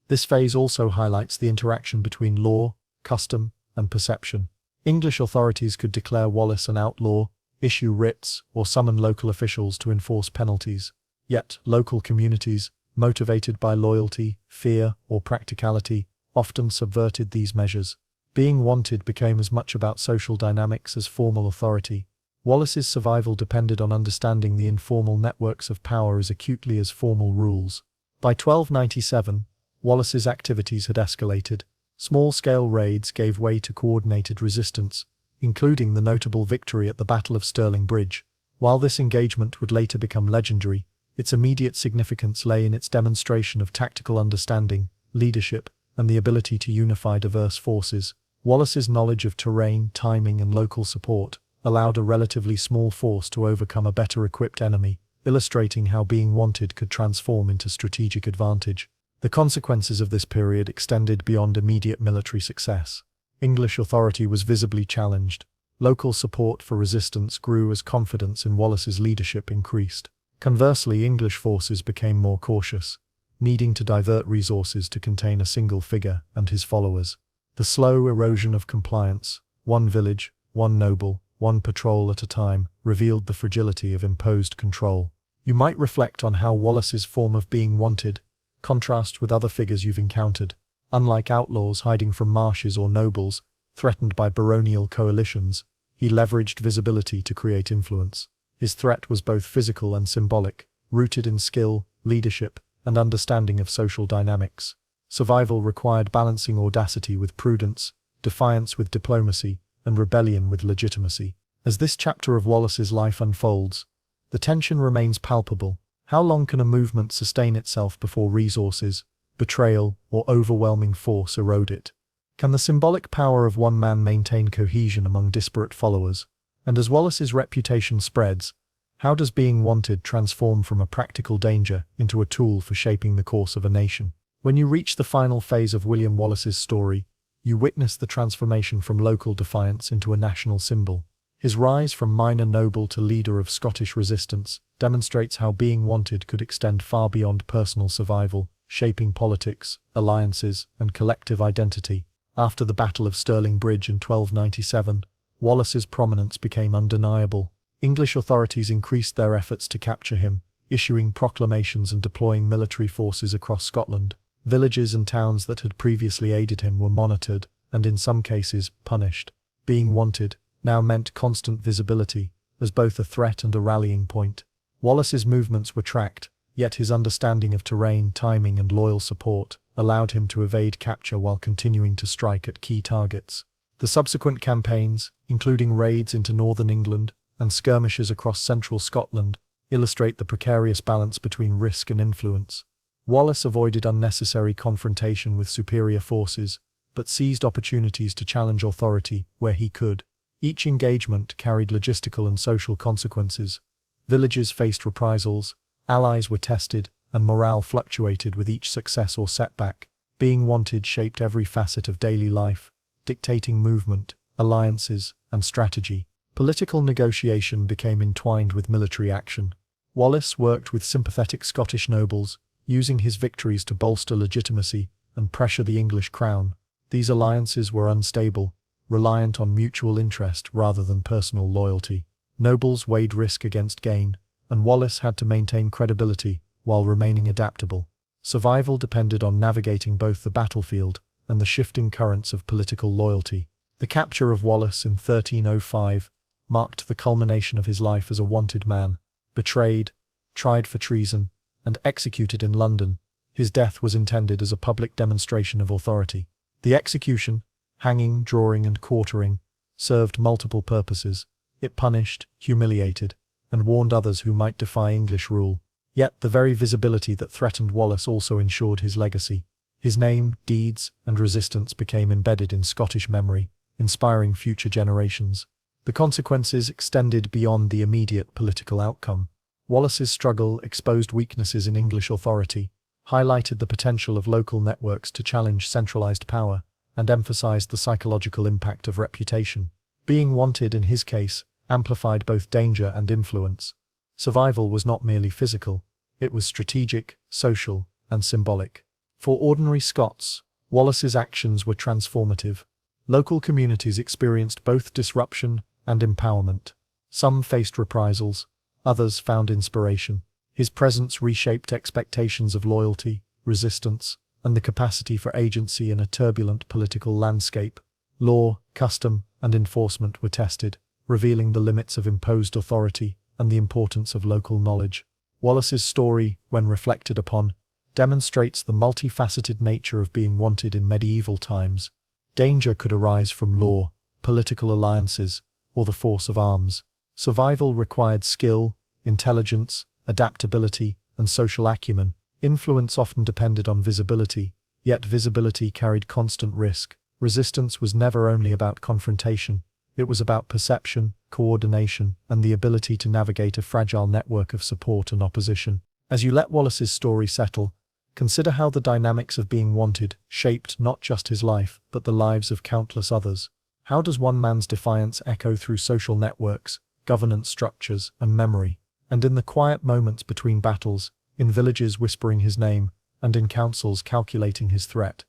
This phase also highlights the interaction between law, custom, and perception. English authorities could declare Wallace an outlaw, issue writs, or summon local officials to enforce penalties. Yet, local communities, motivated by loyalty, fear, or practicality, often subverted these measures. Being wanted became as much about social dynamics as formal authority. Wallace's survival depended on understanding the informal networks of power as acutely as formal rules. By 1297, Wallace's activities had escalated. Small-scale raids gave way to coordinated resistance, including the notable victory at the Battle of Stirling Bridge. While this engagement would later become legendary, its immediate significance lay in its demonstration of tactical understanding, leadership, and the ability to unify diverse forces. Wallace's knowledge of terrain, timing, and local support allowed a relatively small force to overcome a better-equipped enemy, illustrating how being wanted could transform into strategic advantage. The consequences of this period extended beyond immediate military success. English authority was visibly challenged. Local support for resistance grew as confidence in Wallace's leadership increased. Conversely, English forces became more cautious, needing to divert resources to contain a single figure and his followers. The slow erosion of compliance, one village, one noble, one patrol at a time, revealed the fragility of imposed control. You might reflect on how Wallace's form of being wanted contrasts with other figures you've encountered. Unlike outlaws hiding from marshes or nobles threatened by baronial coalitions, he leveraged visibility to create influence. His threat was both physical and symbolic, rooted in skill, leadership, and understanding of social dynamics. Survival required balancing audacity with prudence, defiance with diplomacy, and rebellion with legitimacy. As this chapter of Wallace's life unfolds, the tension remains palpable. How long can a movement sustain itself before resources, betrayal, or overwhelming force erode it? Can the symbolic power of one man maintain cohesion among disparate followers? And as Wallace's reputation spreads, how does being wanted transform from a practical danger into a tool for shaping the course of a nation? When you reach the final phase of William Wallace's story, you witness the transformation from local defiance into a national symbol. His rise from minor noble to leader of Scottish resistance demonstrates how being wanted could extend far beyond personal survival, shaping politics, alliances, and collective identity. After the Battle of Stirling Bridge in 1297, Wallace's prominence became undeniable. English authorities increased their efforts to capture him, issuing proclamations and deploying military forces across Scotland. Villages and towns that had previously aided him were monitored, and in some cases, punished. Being wanted now meant constant visibility, as both a threat and a rallying point. Wallace's movements were tracked, yet his understanding of terrain, timing, and loyal support allowed him to evade capture while continuing to strike at key targets. The subsequent campaigns, including raids into northern England and skirmishes across central Scotland, illustrate the precarious balance between risk and influence. Wallace avoided unnecessary confrontation with superior forces, but seized opportunities to challenge authority where he could. Each engagement carried logistical and social consequences. Villages faced reprisals, allies were tested, and morale fluctuated with each success or setback. Being wanted shaped every facet of daily life, dictating movement, alliances, and strategy. Political negotiation became entwined with military action. Wallace worked with sympathetic Scottish nobles, using his victories to bolster legitimacy and pressure the English crown. These alliances were unstable, reliant on mutual interest rather than personal loyalty. Nobles weighed risk against gain, and Wallace had to maintain credibility while remaining adaptable. Survival depended on navigating both the battlefield and the shifting currents of political loyalty. The capture of Wallace in 1305 marked the culmination of his life as a wanted man. Betrayed, tried for treason, and executed in London, his death was intended as a public demonstration of authority. The execution, hanging, drawing, and quartering, served multiple purposes. It punished, humiliated, and warned others who might defy English rule. Yet the very visibility that threatened Wallace also ensured his legacy. His name, deeds, and resistance became embedded in Scottish memory, inspiring future generations. The consequences extended beyond the immediate political outcome. Wallace's struggle exposed weaknesses in English authority, highlighted the potential of local networks to challenge centralized power, and emphasized the psychological impact of reputation. Being wanted in his case amplified both danger and influence. Survival was not merely physical, it was strategic, social, and symbolic. For ordinary Scots, Wallace's actions were transformative. Local communities experienced both disruption and empowerment. Some faced reprisals, others found inspiration. His presence reshaped expectations of loyalty, resistance, and the capacity for agency in a turbulent political landscape. Law, custom, and enforcement were tested, revealing the limits of imposed authority and the importance of local knowledge. Wallace's story, when reflected upon, demonstrates the multifaceted nature of being wanted in medieval times. Danger could arise from law, political alliances, or the force of arms. Survival required skill, intelligence, adaptability, and social acumen. Influence often depended on visibility, yet visibility carried constant risk. Resistance was never only about confrontation, it was about perception, coordination, and the ability to navigate a fragile network of support and opposition. As you let Wallace's story settle, consider how the dynamics of being wanted shaped not just his life, but the lives of countless others. How does one man's defiance echo through social networks, governance structures, and memory? And in the quiet moments between battles, in villages whispering his name, and in councils calculating his threat?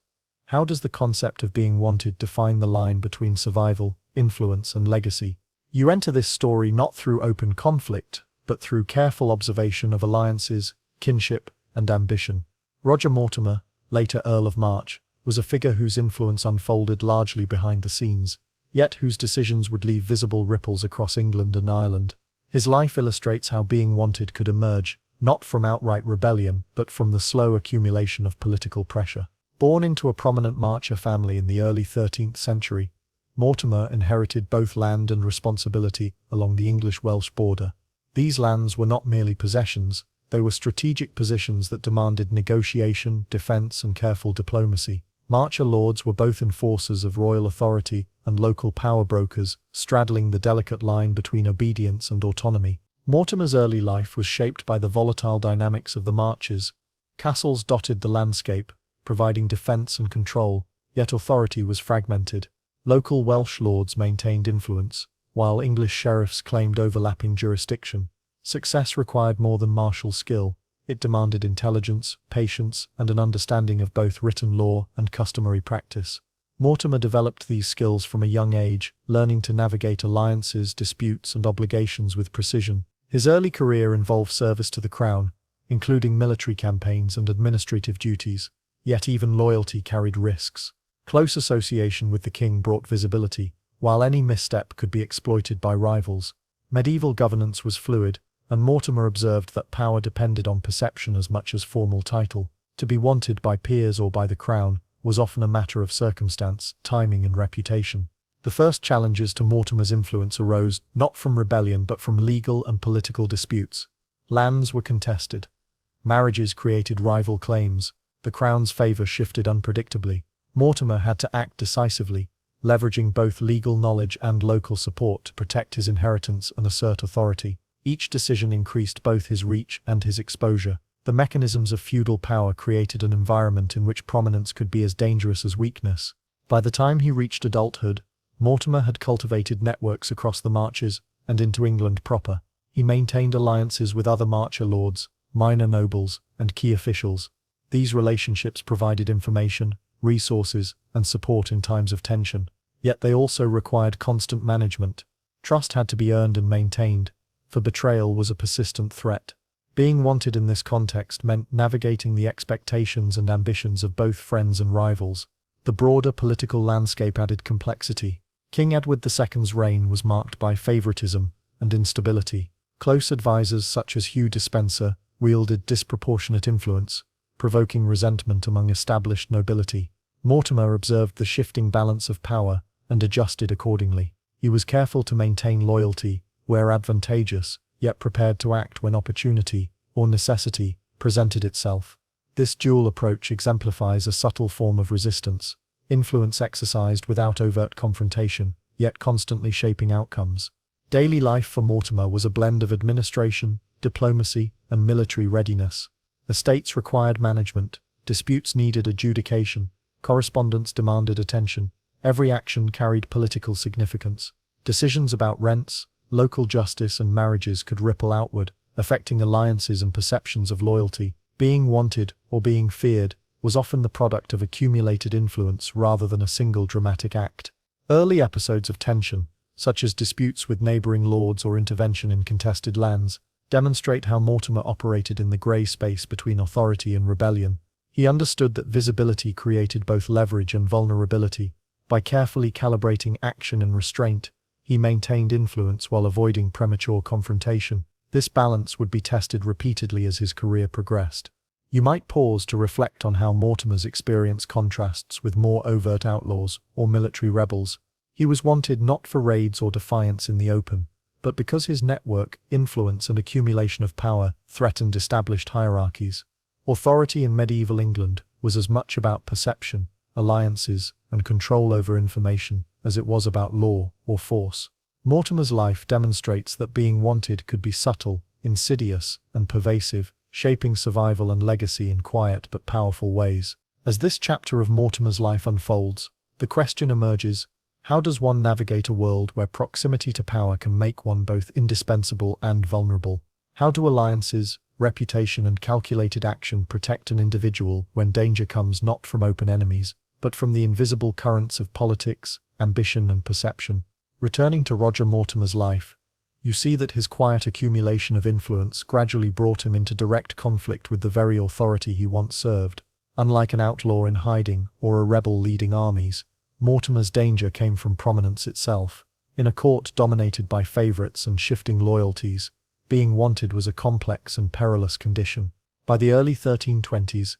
How does the concept of being wanted define the line between survival, influence, and legacy? You enter this story not through open conflict, but through careful observation of alliances, kinship, and ambition. Roger Mortimer, later Earl of March, was a figure whose influence unfolded largely behind the scenes, yet whose decisions would leave visible ripples across England and Ireland. His life illustrates how being wanted could emerge, not from outright rebellion, but from the slow accumulation of political pressure. Born into a prominent Marcher family in the early 13th century, Mortimer inherited both land and responsibility along the English-Welsh border. These lands were not merely possessions, they were strategic positions that demanded negotiation, defense, and careful diplomacy. Marcher lords were both enforcers of royal authority and local power brokers, straddling the delicate line between obedience and autonomy. Mortimer's early life was shaped by the volatile dynamics of the Marches. Castles dotted the landscape, providing defense and control, yet authority was fragmented. Local Welsh lords maintained influence, while English sheriffs claimed overlapping jurisdiction. Success required more than martial skill. It demanded intelligence, patience, and an understanding of both written law and customary practice. Mortimer developed these skills from a young age, learning to navigate alliances, disputes, and obligations with precision. His early career involved service to the crown, including military campaigns and administrative duties, yet even loyalty carried risks. Close association with the king brought visibility, while any misstep could be exploited by rivals. Medieval governance was fluid, and Mortimer observed that power depended on perception as much as formal title. To be wanted by peers or by the crown was often a matter of circumstance, timing, and reputation. The first challenges to Mortimer's influence arose not from rebellion but from legal and political disputes. Lands were contested. Marriages created rival claims. The crown's favor shifted unpredictably. Mortimer had to act decisively, leveraging both legal knowledge and local support to protect his inheritance and assert authority. Each decision increased both his reach and his exposure. The mechanisms of feudal power created an environment in which prominence could be as dangerous as weakness. By the time he reached adulthood, Mortimer had cultivated networks across the Marches and into England proper. He maintained alliances with other Marcher lords, minor nobles, and key officials. These relationships provided information, resources, and support in times of tension. Yet they also required constant management. Trust had to be earned and maintained, for betrayal was a persistent threat. Being wanted in this context meant navigating the expectations and ambitions of both friends and rivals. The broader political landscape added complexity. King Edward II's reign was marked by favoritism and instability. Close advisors such as Hugh Despenser wielded disproportionate influence, provoking resentment among established nobility. Mortimer observed the shifting balance of power and adjusted accordingly. He was careful to maintain loyalty where advantageous, yet prepared to act when opportunity or necessity, presented itself. This dual approach exemplifies a subtle form of resistance, influence exercised without overt confrontation, yet constantly shaping outcomes. Daily life for Mortimer was a blend of administration, diplomacy, and military readiness. Estates required management, disputes needed adjudication, correspondence demanded attention. Every action carried political significance. Decisions about rents, local justice, and marriages could ripple outward, affecting alliances and perceptions of loyalty. Being wanted, or being feared, was often the product of accumulated influence rather than a single dramatic act. Early episodes of tension, such as disputes with neighboring lords or intervention in contested lands, demonstrate how Mortimer operated in the grey space between authority and rebellion. He understood that visibility created both leverage and vulnerability. By carefully calibrating action and restraint, he maintained influence while avoiding premature confrontation. This balance would be tested repeatedly as his career progressed. You might pause to reflect on how Mortimer's experience contrasts with more overt outlaws or military rebels. He was wanted not for raids or defiance in the open, but because his network, influence, and accumulation of power threatened established hierarchies. Authority in medieval England was as much about perception, alliances, and control over information as it was about law or force. Mortimer's life demonstrates that being wanted could be subtle, insidious, and pervasive, shaping survival and legacy in quiet but powerful ways. As this chapter of Mortimer's life unfolds, the question emerges: how does one navigate a world where proximity to power can make one both indispensable and vulnerable? How do alliances, reputation, and calculated action protect an individual when danger comes not from open enemies, but from the invisible currents of politics, ambition, and perception? Returning to Roger Mortimer's life, you see that his quiet accumulation of influence gradually brought him into direct conflict with the very authority he once served. Unlike an outlaw in hiding or a rebel leading armies, Mortimer's danger came from prominence itself. In a court dominated by favorites and shifting loyalties, being wanted was a complex and perilous condition. By the early 1320s,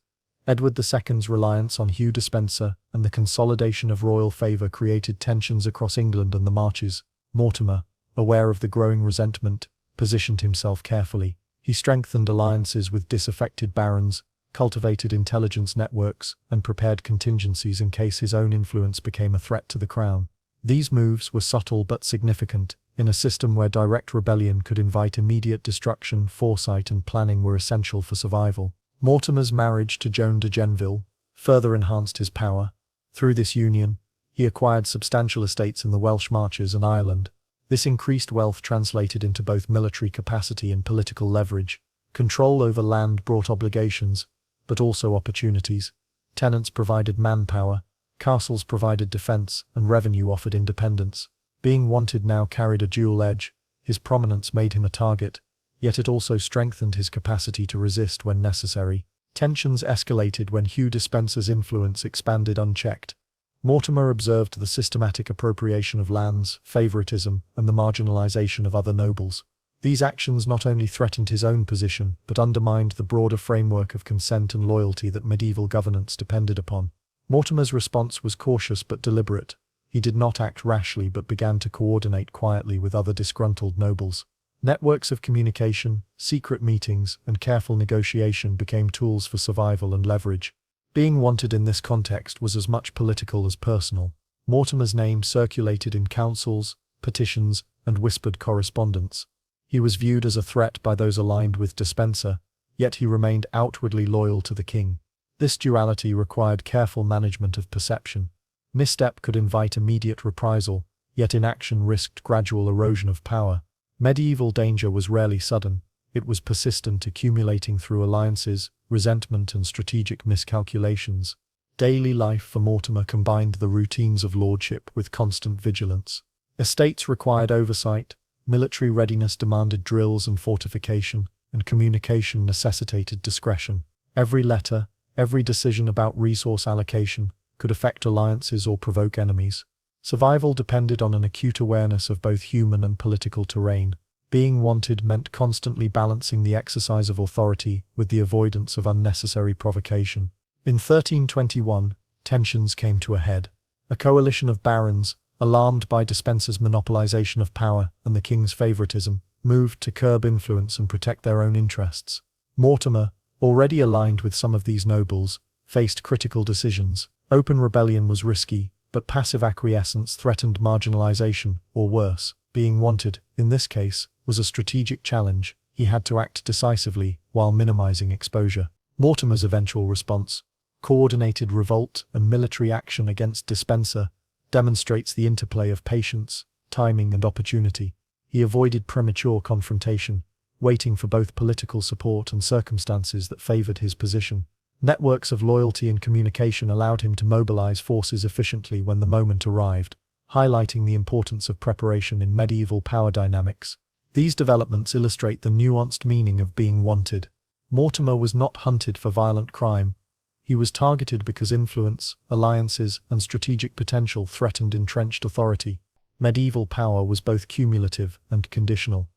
Edward II's reliance on Hugh Despenser and the consolidation of royal favour created tensions across England and the Marches. Mortimer, aware of the growing resentment, positioned himself carefully. He strengthened alliances with disaffected barons, cultivated intelligence networks, and prepared contingencies in case his own influence became a threat to the crown. These moves were subtle but significant. In a system where direct rebellion could invite immediate destruction, foresight and planning were essential for survival. Mortimer's marriage to Joan de Geneville further enhanced his power. Through this union, he acquired substantial estates in the Welsh Marches and Ireland. This increased wealth translated into both military capacity and political leverage. Control over land brought obligations, but also opportunities. Tenants provided manpower, castles provided defense, and revenue offered independence. Being wanted now carried a dual edge. His prominence made him a target, yet it also strengthened his capacity to resist when necessary. Tensions escalated when Hugh Despenser's influence expanded unchecked. Mortimer observed the systematic appropriation of lands, favoritism, and the marginalization of other nobles. These actions not only threatened his own position, but undermined the broader framework of consent and loyalty that medieval governance depended upon. Mortimer's response was cautious but deliberate. He did not act rashly but began to coordinate quietly with other disgruntled nobles. Networks of communication, secret meetings, and careful negotiation became tools for survival and leverage. Being wanted in this context was as much political as personal. Mortimer's name circulated in councils, petitions, and whispered correspondence. He was viewed as a threat by those aligned with Despenser, yet he remained outwardly loyal to the king. This duality required careful management of perception. Misstep could invite immediate reprisal, yet inaction risked gradual erosion of power. Medieval danger was rarely sudden. It was persistent, accumulating through alliances, resentment, and strategic miscalculations. Daily life for Mortimer combined the routines of lordship with constant vigilance. Estates required oversight, military readiness demanded drills and fortification, and communication necessitated discretion. Every letter, every decision about resource allocation could affect alliances or provoke enemies. Survival depended on an acute awareness of both human and political terrain. Being wanted meant constantly balancing the exercise of authority with the avoidance of unnecessary provocation. In 1321, tensions came to a head. A coalition of barons, alarmed by Despenser's monopolization of power and the king's favoritism, moved to curb influence and protect their own interests. Mortimer, already aligned with some of these nobles, faced critical decisions. Open rebellion was risky, but passive acquiescence threatened marginalization, or worse, being wanted, in this case, was a strategic challenge. He had to act decisively while minimizing exposure. Mortimer's eventual response, coordinated revolt and military action against Despenser, demonstrates the interplay of patience, timing and opportunity. He avoided premature confrontation, waiting for both political support and circumstances that favored his position. Networks of loyalty and communication allowed him to mobilize forces efficiently when the moment arrived, highlighting the importance of preparation in medieval power dynamics. These developments illustrate the nuanced meaning of being wanted. Mortimer was not hunted for violent crime. He was targeted because influence, alliances, and strategic potential threatened entrenched authority. Medieval power was both cumulative and conditional.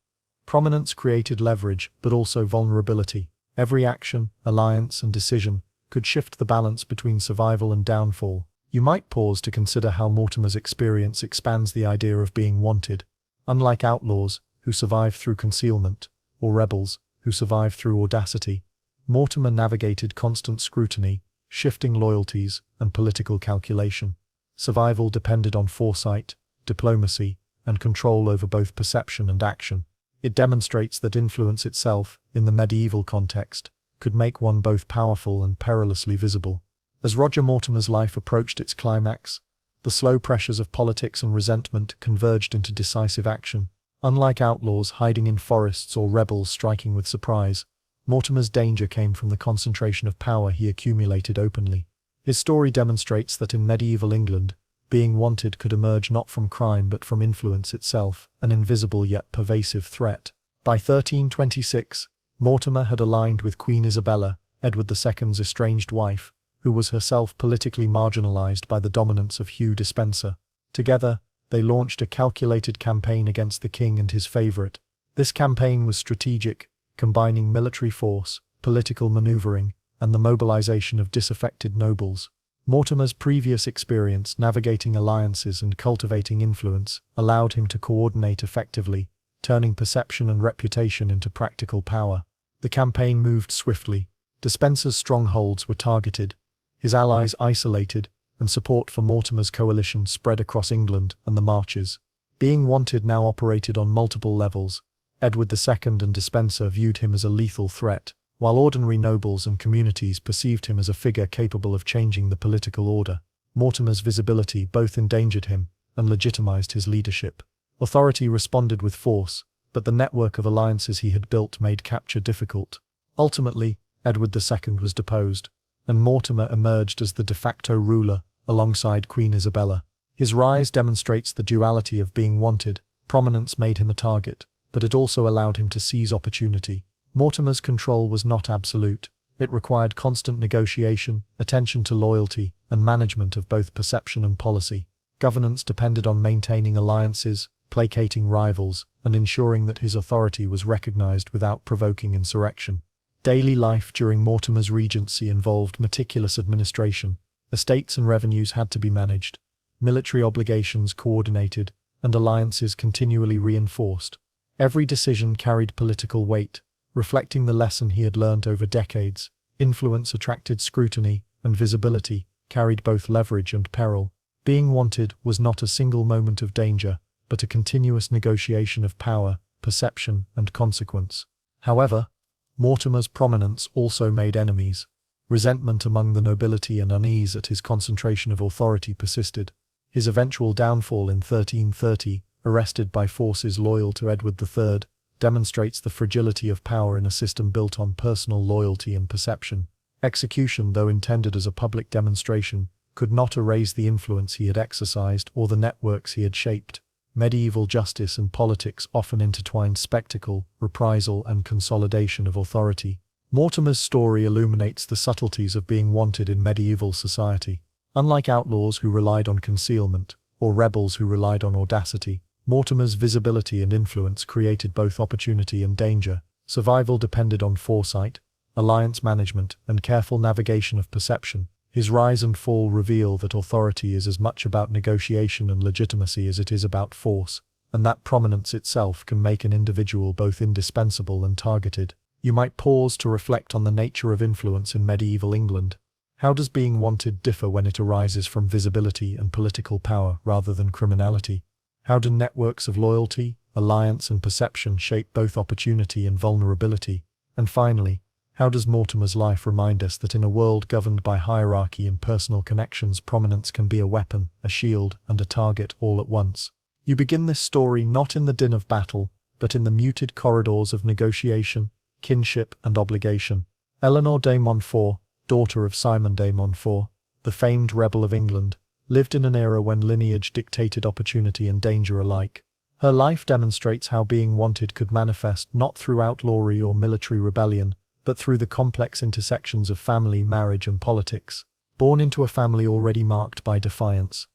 Prominence created leverage, but also vulnerability. Every action, alliance, and decision could shift the balance between survival and downfall. You might pause to consider how Mortimer's experience expands the idea of being wanted. Unlike outlaws, who survive through concealment, or rebels, who survive through audacity, Mortimer navigated constant scrutiny, shifting loyalties, and political calculation. Survival depended on foresight, diplomacy, and control over both perception and action. It demonstrates that influence itself, in the medieval context, could make one both powerful and perilously visible. As Roger Mortimer's life approached its climax, the slow pressures of politics and resentment converged into decisive action. Unlike outlaws hiding in forests or rebels striking with surprise, Mortimer's danger came from the concentration of power he accumulated openly. His story demonstrates that in medieval England, being wanted could emerge not from crime but from influence itself, an invisible yet pervasive threat. By 1326, Mortimer had aligned with Queen Isabella, Edward II's estranged wife, who was herself politically marginalized by the dominance of Hugh Despenser. Together, they launched a calculated campaign against the king and his favorite. This campaign was strategic, combining military force, political maneuvering, and the mobilization of disaffected nobles. Mortimer's previous experience navigating alliances and cultivating influence allowed him to coordinate effectively, turning perception and reputation into practical power. The campaign moved swiftly. Despenser's strongholds were targeted, his allies isolated, and support for Mortimer's coalition spread across England and the Marches. Being wanted now operated on multiple levels. Edward II and Despenser viewed him as a lethal threat, while ordinary nobles and communities perceived him as a figure capable of changing the political order. Mortimer's visibility both endangered him and legitimized his leadership. Authority responded with force, but the network of alliances he had built made capture difficult. Ultimately, Edward II was deposed, and Mortimer emerged as the de facto ruler, alongside Queen Isabella. His rise demonstrates the duality of being wanted. Prominence made him a target, but it also allowed him to seize opportunity. Mortimer's control was not absolute. It required constant negotiation, attention to loyalty, and management of both perception and policy. Governance depended on maintaining alliances, placating rivals, and ensuring that his authority was recognized without provoking insurrection. Daily life during Mortimer's regency involved meticulous administration. Estates and revenues had to be managed, military obligations coordinated, and alliances continually reinforced. Every decision carried political weight, reflecting the lesson he had learned over decades. Influence attracted scrutiny, and visibility carried both leverage and peril. Being wanted was not a single moment of danger, but a continuous negotiation of power, perception, and consequence. However, Mortimer's prominence also made enemies. Resentment among the nobility and unease at his concentration of authority persisted. His eventual downfall in 1330, arrested by forces loyal to Edward III, demonstrates the fragility of power in a system built on personal loyalty and perception. Execution, though intended as a public demonstration, could not erase the influence he had exercised or the networks he had shaped. Medieval justice and politics often intertwined spectacle, reprisal, and consolidation of authority. Mortimer's story illuminates the subtleties of being wanted in medieval society. Unlike outlaws who relied on concealment, or rebels who relied on audacity, Mortimer's visibility and influence created both opportunity and danger. Survival depended on foresight, alliance management, and careful navigation of perception. His rise and fall reveal that authority is as much about negotiation and legitimacy as it is about force, and that prominence itself can make an individual both indispensable and targeted. You might pause to reflect on the nature of influence in medieval England. How does being wanted differ when it arises from visibility and political power rather than criminality? How do networks of loyalty, alliance, and perception shape both opportunity and vulnerability? And finally, how does Mortimer's life remind us that in a world governed by hierarchy and personal connections, prominence can be a weapon, a shield, and a target all at once? You begin this story not in the din of battle, but in the muted corridors of negotiation, kinship, and obligation. Eleanor de Montfort, daughter of Simon de Montfort, the famed rebel of England, lived in an era when lineage dictated opportunity and danger alike. Her life demonstrates how being wanted could manifest not through outlawry or military rebellion, but through the complex intersections of family, marriage, and politics. Born into a family already marked by defiance,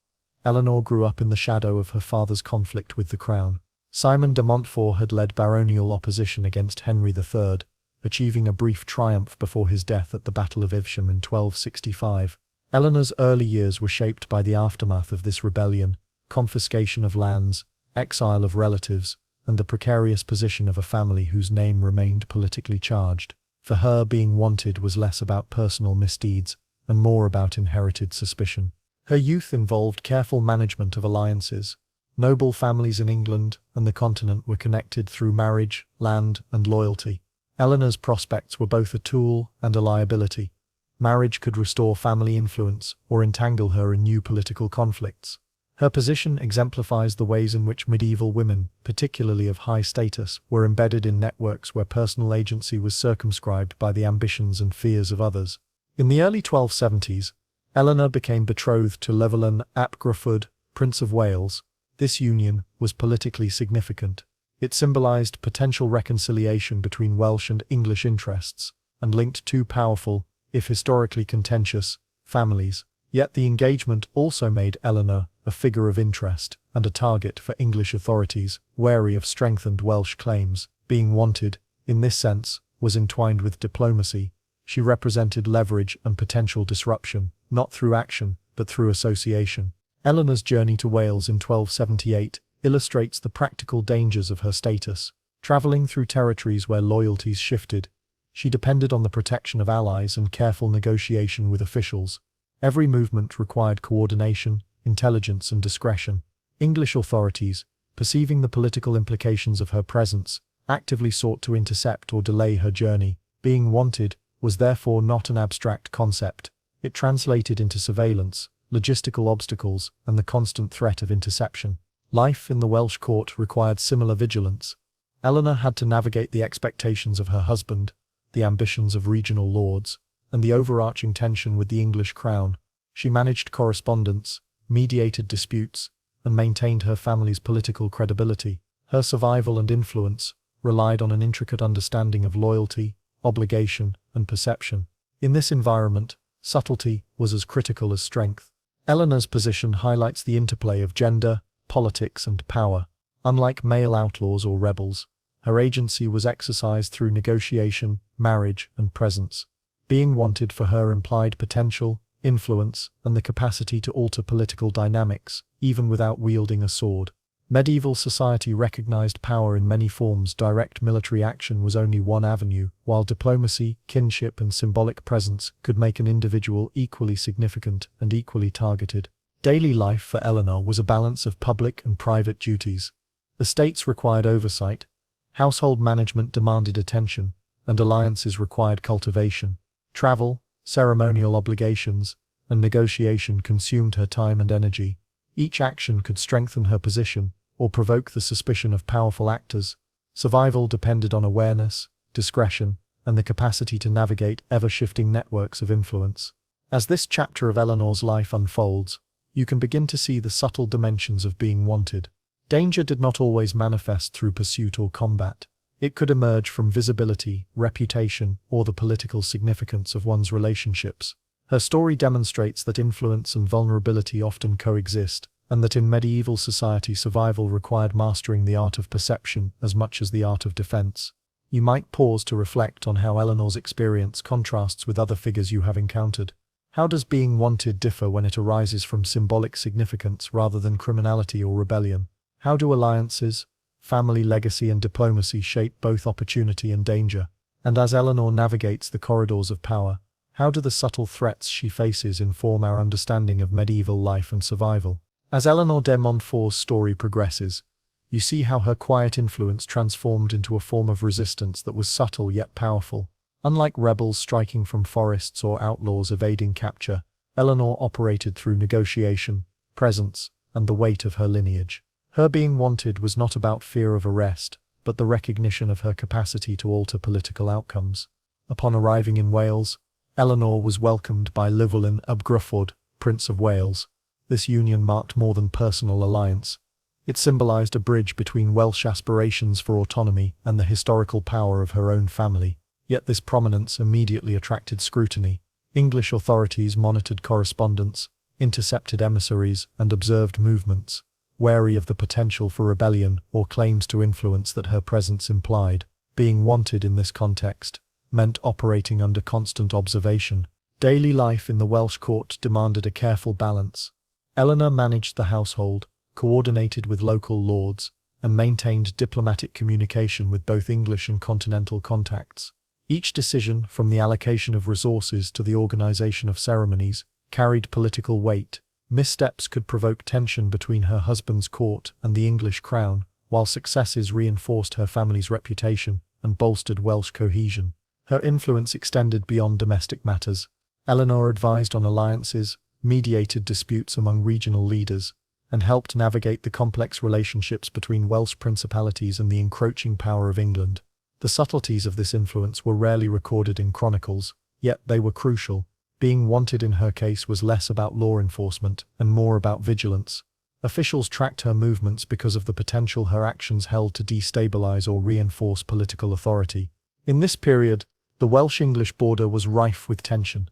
Eleanor grew up in the shadow of her father's conflict with the crown. Simon de Montfort had led baronial opposition against Henry III, achieving a brief triumph before his death at the Battle of Evesham in 1265. Eleanor's early years were shaped by the aftermath of this rebellion, confiscation of lands, exile of relatives, and the precarious position of a family whose name remained politically charged. For her, being wanted was less about personal misdeeds and more about inherited suspicion. Her youth involved careful management of alliances. Noble families in England and the continent were connected through marriage, land, and loyalty. Eleanor's prospects were both a tool and a liability. Marriage could restore family influence or entangle her in new political conflicts. Her position exemplifies the ways in which medieval women, particularly of high status, were embedded in networks where personal agency was circumscribed by the ambitions and fears of others. In the early 1270s, Eleanor became betrothed to Llewellyn ap Gruffudd, Prince of Wales. This union was politically significant. It symbolized potential reconciliation between Welsh and English interests, and linked two powerful, if historically contentious, families. Yet the engagement also made Eleanor a figure of interest and a target for English authorities, wary of strengthened Welsh claims. Being wanted, in this sense, was entwined with diplomacy. She represented leverage and potential disruption, not through action, but through association. Eleanor's journey to Wales in 1278 illustrates the practical dangers of her status. Traveling through territories where loyalties shifted, she depended on the protection of allies and careful negotiation with officials. Every movement required coordination, intelligence, and discretion. English authorities, perceiving the political implications of her presence, actively sought to intercept or delay her journey. Being wanted was therefore not an abstract concept. It translated into surveillance, logistical obstacles, and the constant threat of interception. Life in the Welsh court required similar vigilance. Eleanor had to navigate the expectations of her husband, the ambitions of regional lords, and the overarching tension with the English crown. She managed correspondence, mediated disputes, and maintained her family's political credibility. Her survival and influence relied on an intricate understanding of loyalty, obligation, and perception. In this environment, subtlety was as critical as strength. Eleanor's position highlights the interplay of gender, politics, and power. Unlike male outlaws or rebels, her agency was exercised through negotiation, marriage, and presence. Being wanted for her implied potential, influence, and the capacity to alter political dynamics, even without wielding a sword. Medieval society recognized power in many forms. Direct military action was only one avenue, while diplomacy, kinship, and symbolic presence could make an individual equally significant and equally targeted. Daily life for Eleanor was a balance of public and private duties. Estates required oversight, household management demanded attention, and alliances required cultivation. Travel, ceremonial obligations, and negotiation consumed her time and energy. Each action could strengthen her position or provoke the suspicion of powerful actors. Survival depended on awareness, discretion, and the capacity to navigate ever-shifting networks of influence. As this chapter of Eleanor's life unfolds, you can begin to see the subtle dimensions of being wanted. Danger did not always manifest through pursuit or combat. It could emerge from visibility, reputation, or the political significance of one's relationships. Her story demonstrates that influence and vulnerability often coexist, and that in medieval society survival required mastering the art of perception as much as the art of defense. You might pause to reflect on how Eleanor's experience contrasts with other figures you have encountered. How does being wanted differ when it arises from symbolic significance rather than criminality or rebellion? How do alliances, family legacy, and diplomacy shape both opportunity and danger? And as Eleanor navigates the corridors of power, how do the subtle threats she faces inform our understanding of medieval life and survival? As Eleanor de Montfort's story progresses, you see how her quiet influence transformed into a form of resistance that was subtle yet powerful. Unlike rebels striking from forests or outlaws evading capture, Eleanor operated through negotiation, presence, and the weight of her lineage. Her being wanted was not about fear of arrest, but the recognition of her capacity to alter political outcomes. Upon arriving in Wales, Eleanor was welcomed by Llywelyn ap Gruffudd, Prince of Wales. This union marked more than personal alliance. It symbolized a bridge between Welsh aspirations for autonomy and the historical power of her own family. Yet this prominence immediately attracted scrutiny. English authorities monitored correspondence, intercepted emissaries, and observed movements, wary of the potential for rebellion or claims to influence that her presence implied. Being wanted in this context meant operating under constant observation. Daily life in the Welsh court demanded a careful balance. Eleanor managed the household, coordinated with local lords, and maintained diplomatic communication with both English and continental contacts. Each decision, from the allocation of resources to the organization of ceremonies, carried political weight. Missteps could provoke tension between her husband's court and the English crown, while successes reinforced her family's reputation and bolstered Welsh cohesion. Her influence extended beyond domestic matters. Eleanor advised on alliances, mediated disputes among regional leaders, and helped navigate the complex relationships between Welsh principalities and the encroaching power of England. The subtleties of this influence were rarely recorded in chronicles, yet they were crucial. Being wanted in her case was less about law enforcement and more about vigilance. Officials tracked her movements because of the potential her actions held to destabilize or reinforce political authority. In this period, the Welsh-English border was rife with tension.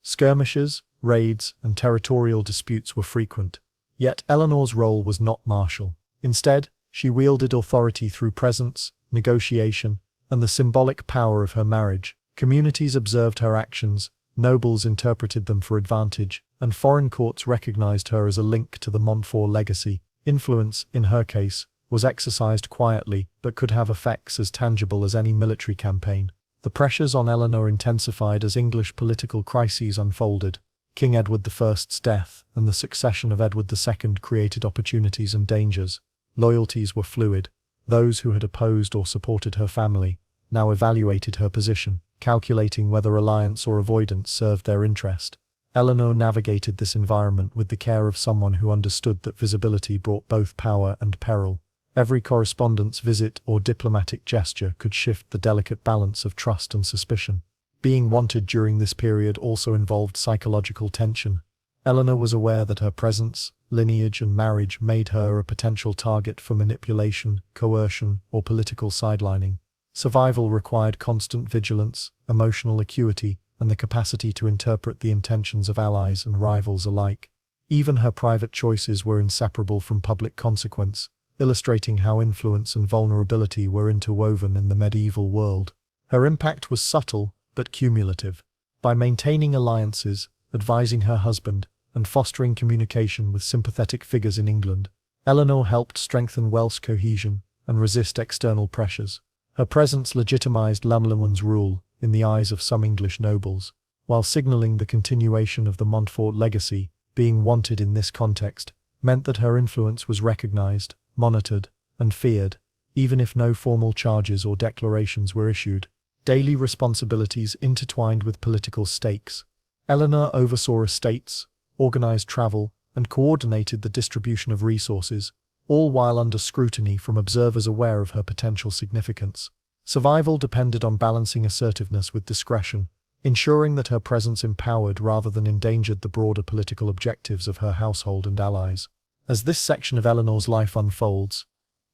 Skirmishes, raids, and territorial disputes were frequent. Yet Eleanor's role was not martial. Instead, she wielded authority through presence, negotiation, and the symbolic power of her marriage. Communities observed her actions, nobles interpreted them for advantage, and foreign courts recognized her as a link to the Montfort legacy. Influence, in her case, was exercised quietly, but could have effects as tangible as any military campaign. The pressures on Eleanor intensified as English political crises unfolded. King Edward I's death and the succession of Edward II created opportunities and dangers. Loyalties were fluid. Those who had opposed or supported her family now evaluated her position, calculating whether alliance or avoidance served their interest. Eleanor navigated this environment with the care of someone who understood that visibility brought both power and peril. Every correspondence visit or diplomatic gesture could shift the delicate balance of trust and suspicion. Being wanted during this period also involved psychological tension. Eleanor was aware that her presence, lineage, and marriage made her a potential target for manipulation, coercion, or political sidelining. Survival required constant vigilance, emotional acuity, and the capacity to interpret the intentions of allies and rivals alike. Even her private choices were inseparable from public consequence, illustrating how influence and vulnerability were interwoven in the medieval world. Her impact was subtle, but cumulative. By maintaining alliances, advising her husband, and fostering communication with sympathetic figures in England, Eleanor helped strengthen Welsh cohesion and resist external pressures. Her presence legitimized Llywelyn's rule in the eyes of some English nobles, while signaling the continuation of the Montfort legacy. Being wanted in this context meant that her influence was recognized, monitored, and feared, even if no formal charges or declarations were issued. Daily responsibilities intertwined with political stakes. Eleanor oversaw estates, organized travel, and coordinated the distribution of resources, all while under scrutiny from observers aware of her potential significance. Survival depended on balancing assertiveness with discretion, ensuring that her presence empowered rather than endangered the broader political objectives of her household and allies. As this section of Eleanor's life unfolds,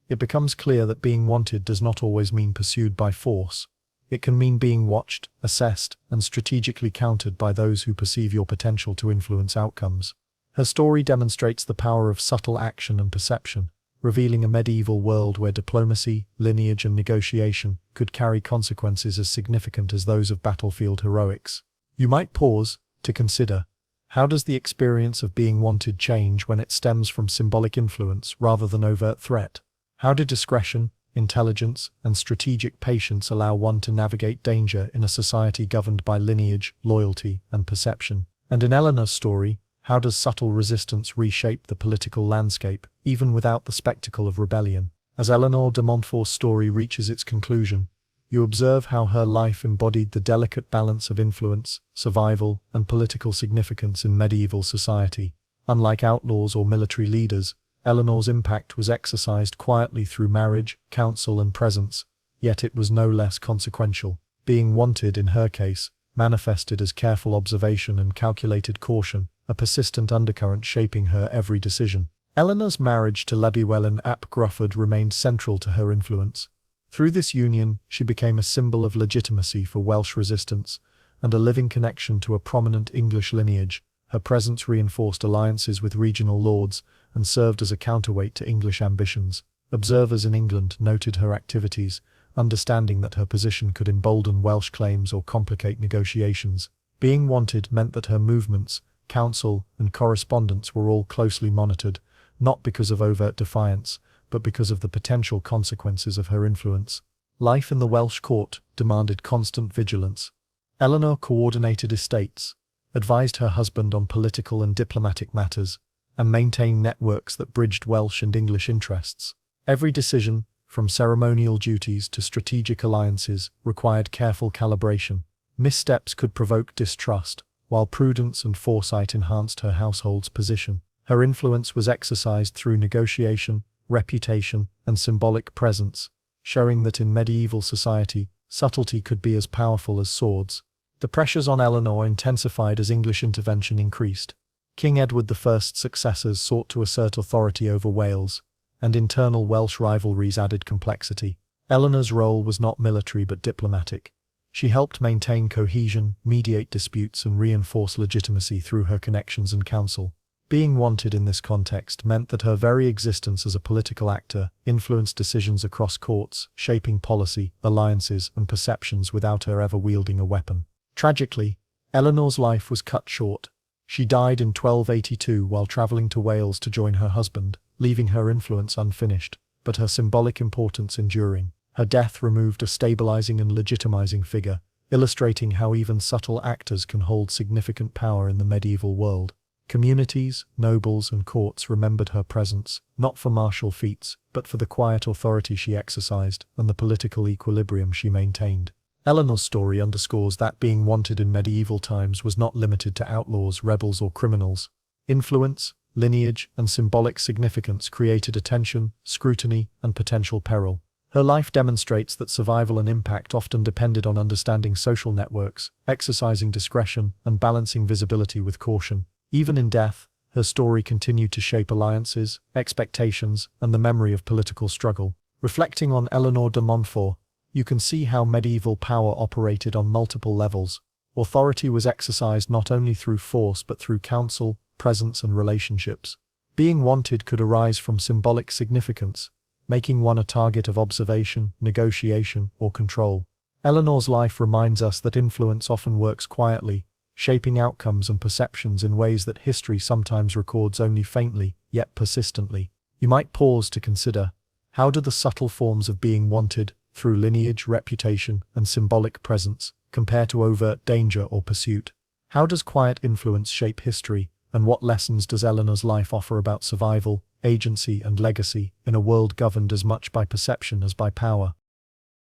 it becomes clear that being wanted does not always mean pursued by force. It can mean being watched, assessed, and strategically countered by those who perceive your potential to influence outcomes. Her story demonstrates the power of subtle action and perception, revealing a medieval world where diplomacy, lineage, and negotiation could carry consequences as significant as those of battlefield heroics. You might pause to consider, how does the experience of being wanted change when it stems from symbolic influence rather than overt threat? How do discretion, intelligence, and strategic patience allow one to navigate danger in a society governed by lineage, loyalty, and perception. And in Eleanor's story, how does subtle resistance reshape the political landscape, even without the spectacle of rebellion? As Eleanor de Montfort's story reaches its conclusion, you observe how her life embodied the delicate balance of influence, survival, and political significance in medieval society. Unlike outlaws or military leaders, Eleanor's impact was exercised quietly through marriage, counsel, and presence, yet it was no less consequential. Being wanted, in her case, manifested as careful observation and calculated caution, a persistent undercurrent shaping her every decision. Eleanor's marriage to Llewellyn ap Gruffydd remained central to her influence. Through this union, she became a symbol of legitimacy for Welsh resistance and a living connection to a prominent English lineage. Her presence reinforced alliances with regional lords and served as a counterweight to English ambitions. Observers in England noted her activities, understanding that her position could embolden Welsh claims or complicate negotiations. Being wanted meant that her movements, counsel, and correspondence were all closely monitored, not because of overt defiance, but because of the potential consequences of her influence. Life in the Welsh court demanded constant vigilance. Eleanor coordinated estates, advised her husband on political and diplomatic matters, and maintained networks that bridged Welsh and English interests. Every decision, from ceremonial duties to strategic alliances, required careful calibration. Missteps could provoke distrust, while prudence and foresight enhanced her household's position. Her influence was exercised through negotiation, reputation, and symbolic presence, showing that in medieval society, subtlety could be as powerful as swords. The pressures on Eleanor intensified as English intervention increased. King Edward I's successors sought to assert authority over Wales, and internal Welsh rivalries added complexity. Eleanor's role was not military but diplomatic. She helped maintain cohesion, mediate disputes, and reinforce legitimacy through her connections and counsel. Being wanted in this context meant that her very existence as a political actor influenced decisions across courts, shaping policy, alliances, and perceptions without her ever wielding a weapon. Tragically, Eleanor's life was cut short. She died in 1282 while travelling to Wales to join her husband, leaving her influence unfinished, but her symbolic importance enduring. Her death removed a stabilizing and legitimizing figure, illustrating how even subtle actors can hold significant power in the medieval world. Communities, nobles, and courts remembered her presence, not for martial feats, but for the quiet authority she exercised and the political equilibrium she maintained. Eleanor's story underscores that being wanted in medieval times was not limited to outlaws, rebels, or criminals. Influence, lineage, and symbolic significance created attention, scrutiny, and potential peril. Her life demonstrates that survival and impact often depended on understanding social networks, exercising discretion, and balancing visibility with caution. Even in death, her story continued to shape alliances, expectations, and the memory of political struggle. Reflecting on Eleanor de Montfort, you can see how medieval power operated on multiple levels. Authority was exercised not only through force but through counsel, presence, and relationships. Being wanted could arise from symbolic significance, making one a target of observation, negotiation, or control. Eleanor's life reminds us that influence often works quietly, shaping outcomes and perceptions in ways that history sometimes records only faintly, yet persistently. You might pause to consider, how do the subtle forms of being wanted, through lineage, reputation, and symbolic presence, compare to overt danger or pursuit? How does quiet influence shape history, and what lessons does Eleanor's life offer about survival, agency, and legacy in a world governed as much by perception as by power?